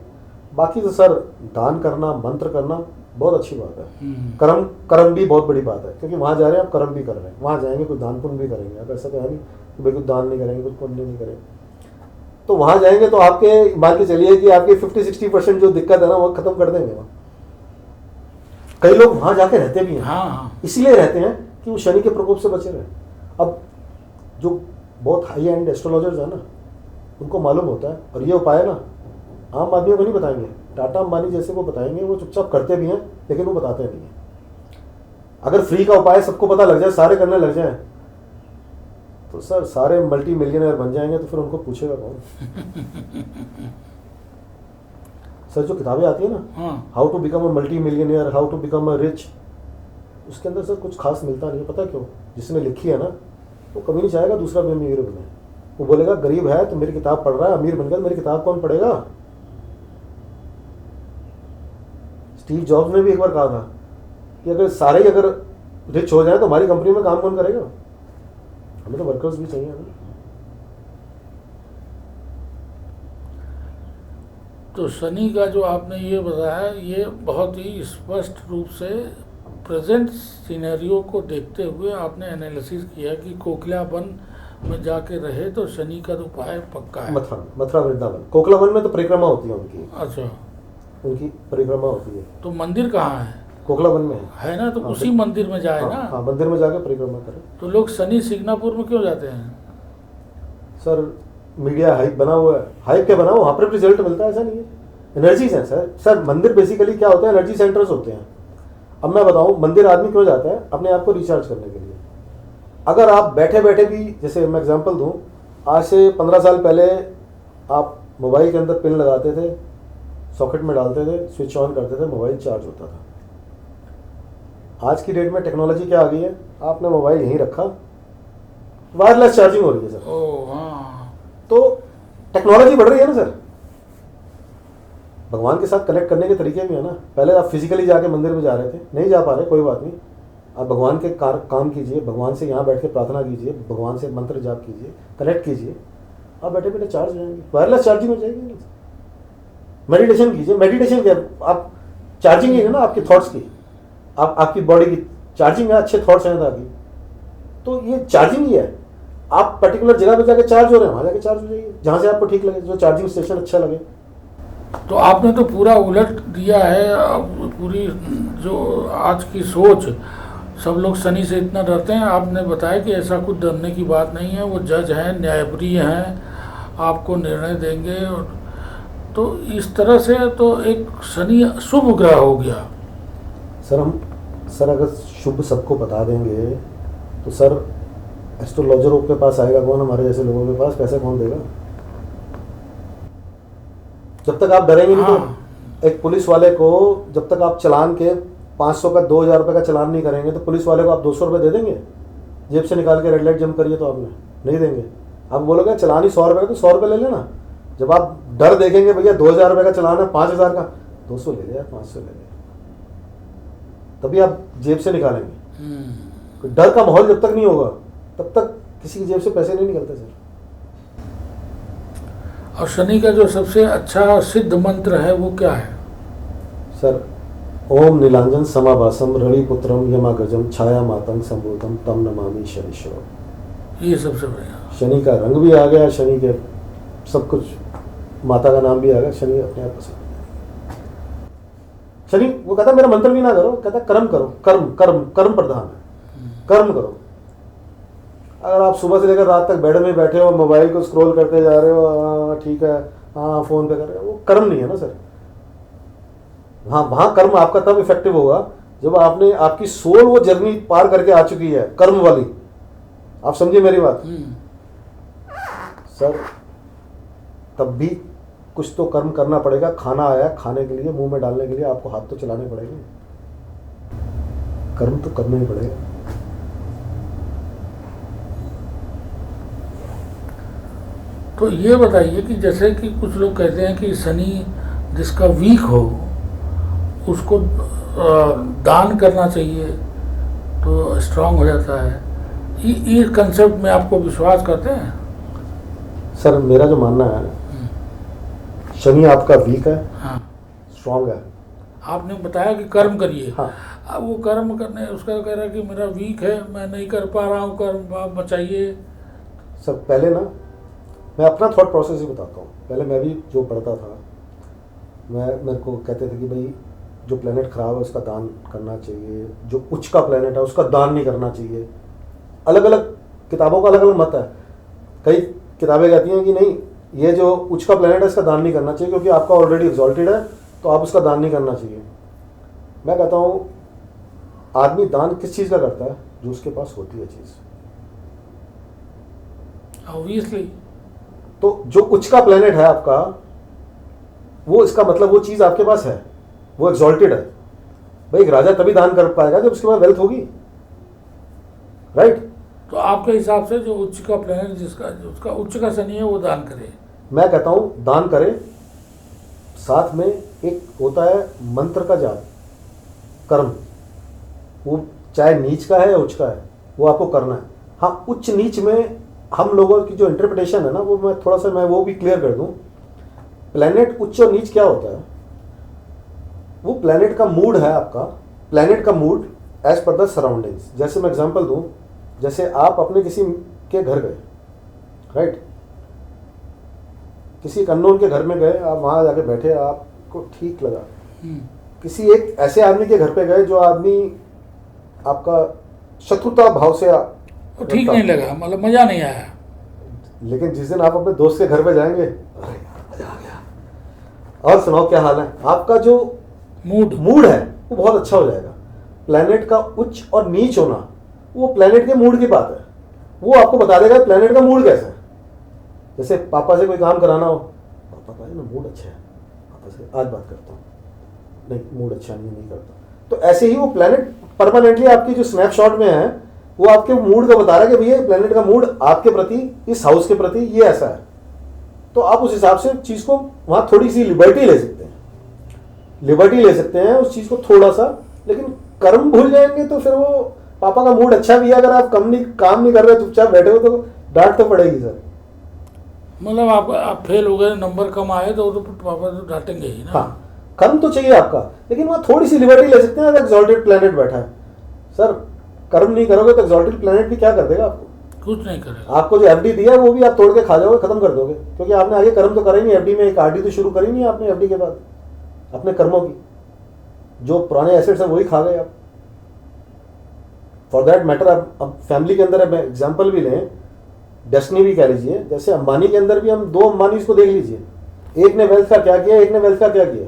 बाकी तो सर दान करना, मंत्र करना बहुत अच्छी बात है। कर्म कर्म भी बहुत बड़ी बात है, क्योंकि वहाँ जा रहे हैं आप कर्म भी कर रहे हैं, वहाँ जाएंगे कुछ दान पुण्य भी करेंगे। अब ऐसा तो है नहीं कि भाई कुछ दान नहीं करेंगे, कुछ पुण्य नहीं करेंगे। तो वहाँ जाएंगे तो आपके मान के चलिए कि आपके 50-60% जो दिक्कत है ना वो खत्म कर देंगे वहाँ। कई लोग वहाँ जाके रहते भी हैं, हाँ, इसीलिए रहते हैं कि वो शनि के प्रकोप से बचे रहे। अब जो बहुत हाई एंड एस्ट्रोलॉजर्स है ना, उनको मालूम होता है, और ये उपाय ना आम आदमियों को नहीं बताएंगे। टाटा अंबानी जैसे को बताएंगे, वो चुपचाप करते भी हैं लेकिन वो बताते नहीं हैं। अगर फ्री का उपाय सबको पता लग जाए, सारे करने लग जाएं, तो सर सारे मल्टी मिलियनर बन जाएंगे, तो फिर उनको पूछेगा कौन? सर जो किताबें आती है ना, how to become a multi millionaire, how to become a rich, उसके अंदर सर कुछ खास मिलता नहीं है। पता क्यों? जिसने लिखी है ना, वो कभी नहीं चाहेगा दूसरा भी अमीर बने। वो बोलेगा गरीब है तो मेरी किताब पढ़ रहा है, अमीर बन गया तो मेरी किताब कौन पढ़ेगा? स्टीव जॉब्स ने भी एक बार कहा था कि अगर सारे अगर रिच हो जाए तो हमारी कंपनी में काम कौन करेगा? हमें तो वर्कर्स भी चाहिए ना। तो शनि का जो आपने ये बताया, ये बहुत ही स्पष्ट रूप से प्रेजेंट सिनेरियो को देखते हुए आपने एनालिसिस किया कि कोकिला वन में जाके रहे तो शनि का उपाय पक्का है। मथुरा वृंदावन, कोकिला वन में तो परिक्रमा होती है उनकी। अच्छा, उनकी परिक्रमा होती है। तो मंदिर कहाँ है? कोकिला वन में है ना, तो उसी मंदिर में जाए ना। हाँ, मंदिर में जाके परिक्रमा करें। तो लोग शनि सिग्नापुर में क्यों जाते हैं? सर मीडिया हाइप बना हुआ है, हाइप क्या बना, वहाँ पर रिजल्ट मिलता है, ऐसा नहीं है। एनर्जीज हैं सर मंदिर बेसिकली क्या होते हैं? एनर्जी सेंटर्स होते हैं। अब मैं बताऊँ मंदिर आदमी क्यों जाता है? अपने आप को रिचार्ज करने के लिए। अगर आप बैठे बैठे भी, जैसे मैं एग्जांपल दूं, आज से 15 साल पहले आप मोबाइल के अंदर पिन लगाते थे, सॉकेट में डालते थे, स्विच ऑन करते थे, मोबाइल चार्ज होता था। आज की डेट में टेक्नोलॉजी क्या आ गई है? आपने मोबाइल यहीं रखा, वायरलेस चार्जिंग हो रही है सर। ओह हाँ, तो टेक्नोलॉजी बढ़ रही है ना सर। भगवान के साथ कनेक्ट करने के तरीके भी है ना। पहले आप फिजिकली जाके मंदिर में जा रहे थे, नहीं जा पा रहे, कोई बात नहीं, आप भगवान के काम कीजिए, भगवान से यहाँ बैठ के प्रार्थना कीजिए, भगवान से मंत्र जाप कीजिए, कनेक्ट कीजिए, आप बैठे बैठे चार्ज हो जाएंगे, वायरलेस चार्जिंग हो जाएगी। मेडिटेशन कीजिए, मेडिटेशन क्या, आप चार्जिंग ही है ना आपके थॉट्स की, आपकी बॉडी की चार्जिंग है, अच्छे थॉट्स हैं ताकि, तो ये चार्जिंग ही है। आप पर्टिकुलर जगह पे जाके चार्ज हो रहे हैं, वहाँ जाके चार्ज हो जाइए जहाँ से आपको ठीक लगे, जो चार्जिंग स्टेशन अच्छा लगे। तो आपने तो पूरा उलट दिया है। अब पूरी जो आज की सोच, सब लोग शनि से इतना डरते हैं, आपने बताया कि ऐसा कुछ डरने की बात नहीं है। वो जज हैं, न्यायप्रिय हैं, आपको निर्णय देंगे। तो इस तरह से तो एक शनि शुभ ग्रह हो गया। सर अगर शुभ सबको बता देंगे तो सर एस्ट्रोलॉजरों के पास आएगा कौन? हमारे जैसे लोगों के पास पैसे कौन देगा? जब तक आप डरेंगे नहीं। तो एक पुलिस वाले को जब तक आप चलान के 500 का 2000 रुपये का चलान नहीं करेंगे, तो पुलिस वाले को आप 200 रुपये दे देंगे? जेब से निकाल के रेड लाइट जंप करिए तो आपने नहीं देंगे। आप बोलोगे चलान ही 100 रुपये का, तो 100 रुपये ले लेना। जब आप डर देखेंगे भैया 2000 रुपये का चलान है, 5000 का, 200 ले लिया, 500 ले लिया, तभी आप जेब से निकालेंगे। डर का माहौल जब तक नहीं होगा तब तक किसी की जेब से पैसे नहीं निकलते सर। और शनि का जो सबसे अच्छा सिद्ध मंत्र है वो क्या है? सर ओम नीलांजन समाभासम रविपुत्रम यमाग्रजम छाया मातंग संभूतम तम नमामि शनिश्वर। ये सबसे बढ़िया। शनि का रंग भी आ गया, शनि के सब कुछ, माता का नाम भी आ गया, शनि अपने आप पसंद। शनि वो कहता मेरा मंत्र भी ना करो, कहता कर्म करो, कर्म कर्म कर्म प्रधान है, कर्म करो। अगर आप सुबह से लेकर रात तक बेड में बैठे हो, मोबाइल को स्क्रॉल करते जा रहे हो, ठीक है, हाँ फोन पे कर रहे हो, वो कर्म नहीं है ना सर। हाँ, वहाँ कर्म आपका तब इफेक्टिव होगा जब आपने, आपकी सोल वो जर्नी पार करके आ चुकी है कर्म वाली। आप समझिए मेरी बात सर। तब भी कुछ तो कर्म करना पड़ेगा। खाना आया, खाने के लिए, मुंह में डालने के लिए आपको हाथ तो चलाने पड़ेंगे, कर्म तो करना ही पड़ेगा। तो ये बताइए कि जैसे कि कुछ लोग कहते हैं कि शनि जिसका वीक हो उसको दान करना चाहिए तो स्ट्रांग हो जाता है। ये कंसेप्ट में आपको विश्वास करते हैं? सर मेरा जो मानना है, शनि आपका वीक है, हाँ, स्ट्रांग है। आपने बताया कि कर्म करिए। हाँ। अब वो कर्म करने उसका कह रहा है कि मेरा वीक है, मैं नहीं कर पा रहा हूँ कर्म, आप बचाइए। सर पहले ना मैं अपना थॉट प्रोसेस ही बताता हूँ। पहले मैं भी जो पढ़ता था, मेरे को कहते थे कि भाई जो प्लेनेट ख़राब है उसका दान करना चाहिए, जो उच्च का प्लेनेट है उसका दान नहीं करना चाहिए। अलग अलग किताबों का अलग अलग मत है। कई किताबें कहती हैं कि नहीं, ये जो उच्च का प्लेनेट है इसका दान नहीं करना चाहिए क्योंकि आपका ऑलरेडी एग्जॉल्टेड है, तो आप उसका दान नहीं करना चाहिए। मैं कहता हूँ आदमी दान किस चीज़ का करता है? जो उसके पास होती है चीज़। ऑब्वियसली। तो जो उच्च का प्लेनेट है आपका, वो इसका मतलब वो चीज़ आपके पास है, वो एग्जॉल्टेड है। भाई एक राजा तभी दान कर पाएगा जब उसके पास वेल्थ होगी, राइट? तो आपके हिसाब से जो उच्च का प्लेनेट उसका उच्च का शनि है वो दान करे? मैं कहता हूँ दान करे, साथ में एक होता है मंत्र का जाप, कर्म, वो चाहे नीच का है या उच्च का है, वो आपको करना है। हाँ, उच्च नीच में हम लोगों की जो इंटरप्रिटेशन है ना, वो मैं थोड़ा सा वो भी क्लियर कर दूं। प्लेनेट उच्च और नीच क्या होता है? वो प्लेनेट का मूड है आपका, प्लेनेट का mood as per the surroundings. जैसे मैं एग्जांपल दूं, जैसे आप अपने किसी के घर गए, राइट? किसी अननोन के घर में गए, आप वहाँ जाके बैठे, आपको ठीक लगा। किसी एक ऐसे आदमी के घर पे गए जो आदमी आपका शत्रुता भाव से ठीक नहीं लगा, मतलब मज़ा नहीं आया। लेकिन जिस दिन आप अपने दोस्त के घर पे जाएंगे, अरे यार मजा आ गया, और सुनाओ क्या हाल है, आपका जो मूड है वो बहुत अच्छा हो जाएगा। प्लेनेट का उच्च और नीच होना वो प्लेनेट के मूड की बात है। वो आपको बता देगा प्लेनेट का मूड कैसा है। जैसे पापा से कोई काम कराना हो, पापा का है ना मूड अच्छा है, पापा से आज बात करता हूँ, नहीं मूड अच्छा नहीं करता। तो ऐसे ही वो प्लेनेट परमानेंटली आपकी जो स्नैपशॉट में है, वो आपके मूड का बता रहा है कि भैया प्लेनेट का मूड आपके प्रति, इस हाउस के प्रति ये ऐसा है। तो आप उस हिसाब से चीज को वहां थोड़ी सी लिबर्टी ले सकते हैं, उस चीज को थोड़ा सा। लेकिन कर्म भूल जाएंगे तो फिर वो पापा का मूड अच्छा भी है, अगर आप काम नहीं कर रहे, चुपचाप बैठे हो, तो डांट तो पड़ेगी सर। मतलब आप फेल हो गए, नंबर कम आए तो पापा तो डांटेंगे ही ना। हाँ, कर्म तो चाहिए आपका, लेकिन वहां थोड़ी सी लिबर्टी ले सकते हैं। अगर एक्सॉल्टेड प्लेनेट बैठा है सर, कर्म नहीं करोगे तो एक्सॉल्टेड प्लेनेट भी क्या कर देगा आपको? कुछ नहीं करेगा। आपको जो एफडी दिया है वो भी आप तोड़ के खा जाओगे, खत्म कर दोगे, क्योंकि आपने आगे कर्म तो करा ही नहीं। एफडी में एक आरडी तो शुरू करी नहीं आपने एफडी के बाद अपने कर्मों की। जो पुराने एसेट्स हैं वही खा गए आप। फॉर दैट मैटर अब फैमिली के अंदर एग्जाम्पल भी लें, डेस्टिनी भी कह लीजिए। जैसे अंबानी के अंदर भी हम दो अंबानी को देख लीजिए, एक ने वेल्थ का क्या किया, एक ने वेल्थ का क्या किया।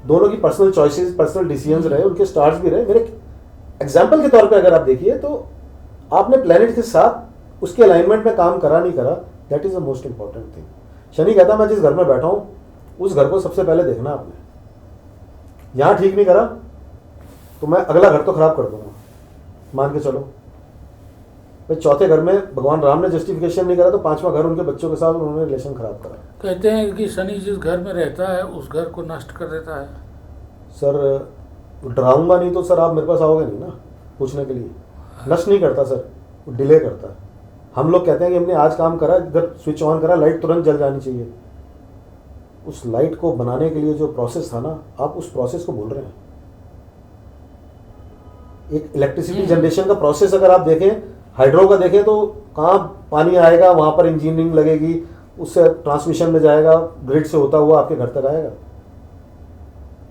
दोनों की पर्सनल चॉइसेस, पर्सनल डिसीजंस रहे, उनके स्टार्स भी रहे। मेरे एग्जाम्पल के तौर पे अगर आप देखिए तो आपने प्लेनेट के साथ उसके अलाइनमेंट में काम करा नहीं करा, that is the most important thing. Shani कहता मैं जिस घर में बैठा हूं उस घर को सबसे पहले देखना आपने। यहां ठीक नहीं करा तो मैं अगला घर तो खराब कर दूंगा, मान के चलो। भाई चौथे घर में भगवान राम ने जस्टिफिकेशन नहीं करा तो पांचवा घर उनके बच्चों के साथ उन्होंने रिलेशन खराब करा। कहते हैं कि शनि जिस घर में रहता है उस घर को नष्ट कर देता है। सर डराऊंगा नहीं तो सर आप मेरे पास आओगे नहीं ना पूछने के लिए। नष्ट नहीं करता सर, वो डिले करता है। हम लोग कहते हैं कि हमने आज काम करा, इधर स्विच ऑन करा, लाइट तुरंत जल जानी चाहिए। उस लाइट को बनाने के लिए जो प्रोसेस था ना, आप उस प्रोसेस को भूल रहे हैं। एक इलेक्ट्रिसिटी जनरेशन का प्रोसेस अगर आप देखें, हाइड्रो का देखें, तो कहाँ पानी आएगा, वहां पर इंजीनियरिंग लगेगी, उससे ट्रांसमिशन में जाएगा, ग्रिड से होता हुआ आपके घर तक आएगा।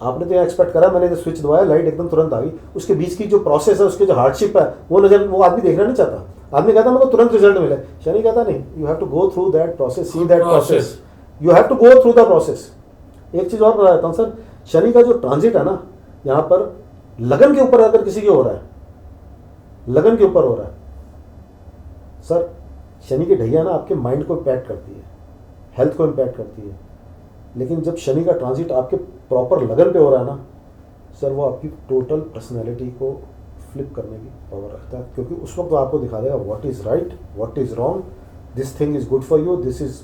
आपने तो यहाँ एक्सपेक्ट करा, मैंने जो स्विच दबाया लाइट एकदम तुरंत आ गई। उसके बीच की जो प्रोसेस है, उसके जो हार्डशिप है, वो आदमी देखना नहीं चाहता। आदमी कहता मेरे को तुरंत रिजल्ट मिले। शनि कहता नहीं, you have to go through that process, see that process, you have to go through the process. एक चीज और बता देता हूँ सर, शनि का जो ट्रांजिट है ना, यहाँ पर लगन के ऊपर अगर किसी के हो रहा है, लगन के ऊपर हो रहा है सर, शनि की ढैया ना आपके माइंड को इम्पैक्ट करती है, हेल्थ को इम्पैक्ट करती है। लेकिन जब शनि का ट्रांजिट आपके प्रॉपर लगन पे हो रहा है ना सर, वो आपकी टोटल पर्सनैलिटी को फ्लिप करने की पावर रखता है। क्योंकि उस वक्त वो आपको दिखा देगा what is right, what is wrong, this thing is good for you, this is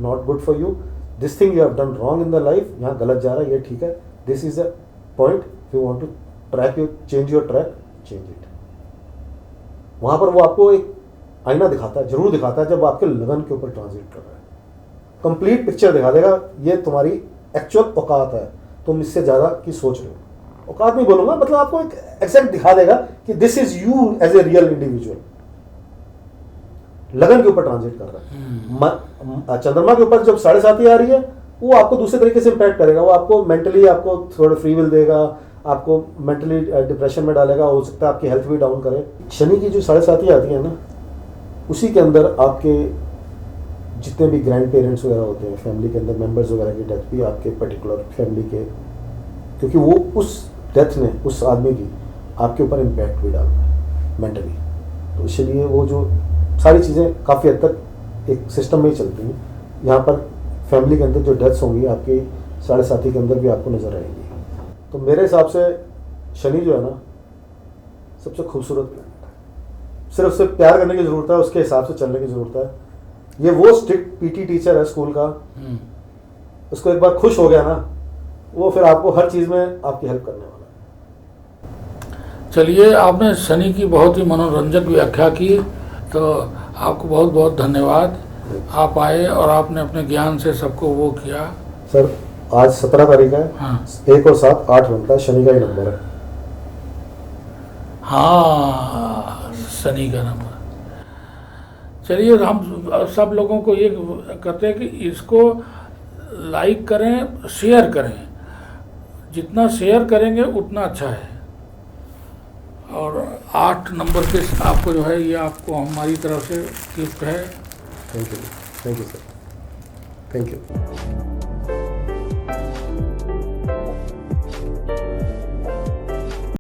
not good for you, this thing you have done wrong in the life, यहाँ गलत जा रहा है, ये ठीक है, this is a point, you want to track you change your track, change it. वहाँ पर वो आपको एक आईना दिखाता है, जरूर दिखाता है, जब आपके लगन के ऊपर ट्रांजिट कर रहा है। कंप्लीट पिक्चर दिखा देगा, ये तुम्हारी एक्चुअल औकात है, तुम इससे ज़्यादा की सोच रहे हो। औकात नहीं बोलूँगा, मतलब आपको एक एग्जैक्ट दिखा देगा कि this is you as a real individual. लगन के ऊपर ट्रांजिट कर रहा है। चंद्रमा के ऊपर जब 7.5 आ रही है, वो आपको दूसरे तरीके से इम्पैक्ट करेगा। वो आपको मेंटली आपको थोड़ा फ्री विल देगा, आपको मेंटली डिप्रेशन में डालेगा, हो सकता है आपकी हेल्थ भी डाउन करे। शनि की जो 7.5 आती है ना, उसी के अंदर आपके जितने भी ग्रैंड पेरेंट्स वगैरह होते हैं, फैमिली के अंदर मेंबर्स वगैरह की डेथ भी आपके पर्टिकुलर फैमिली के, क्योंकि वो उस डेथ ने उस आदमी की आपके ऊपर इम्पैक्ट भी डालता है मेंटली। तो इसलिए वो जो सारी चीज़ें काफ़ी हद तक एक सिस्टम में ही चलती हैं। यहाँ पर फैमिली के अंदर जो डेथ्स होंगी आपकी 7.5 के अंदर भी आपको नज़र आएंगी। तो मेरे हिसाब से शनि जो है ना, सबसे खूबसूरत प्लैनेट है। सिर्फ उससे प्यार करने की ज़रूरत है, उसके हिसाब से चलने की ज़रूरत है। ये वो स्ट्रिक्ट पीटी टीचर है स्कूल का, उसको एक बार खुश हो गया ना, वो फिर आपको हर चीज़ में आपकी हेल्प करने वाला है। चलिए, आपने शनि की बहुत ही मनोरंजक व्याख्या की, तो आपको बहुत बहुत धन्यवाद। आप आए और आपने अपने ज्ञान से सबको वो किया। सर, आज 17 तारीख है। हाँ 1 और 7 8 बनता है, शनि का ही नंबर है। हाँ, शनि का नंबर। चलिए, हम सब लोगों को ये कहते हैं कि इसको लाइक करें, शेयर करें। जितना शेयर करेंगे उतना अच्छा है। और 8 नंबर के आपको जो है, ये आपको हमारी तरफ से गिफ्ट है। Thank you sir, thank you.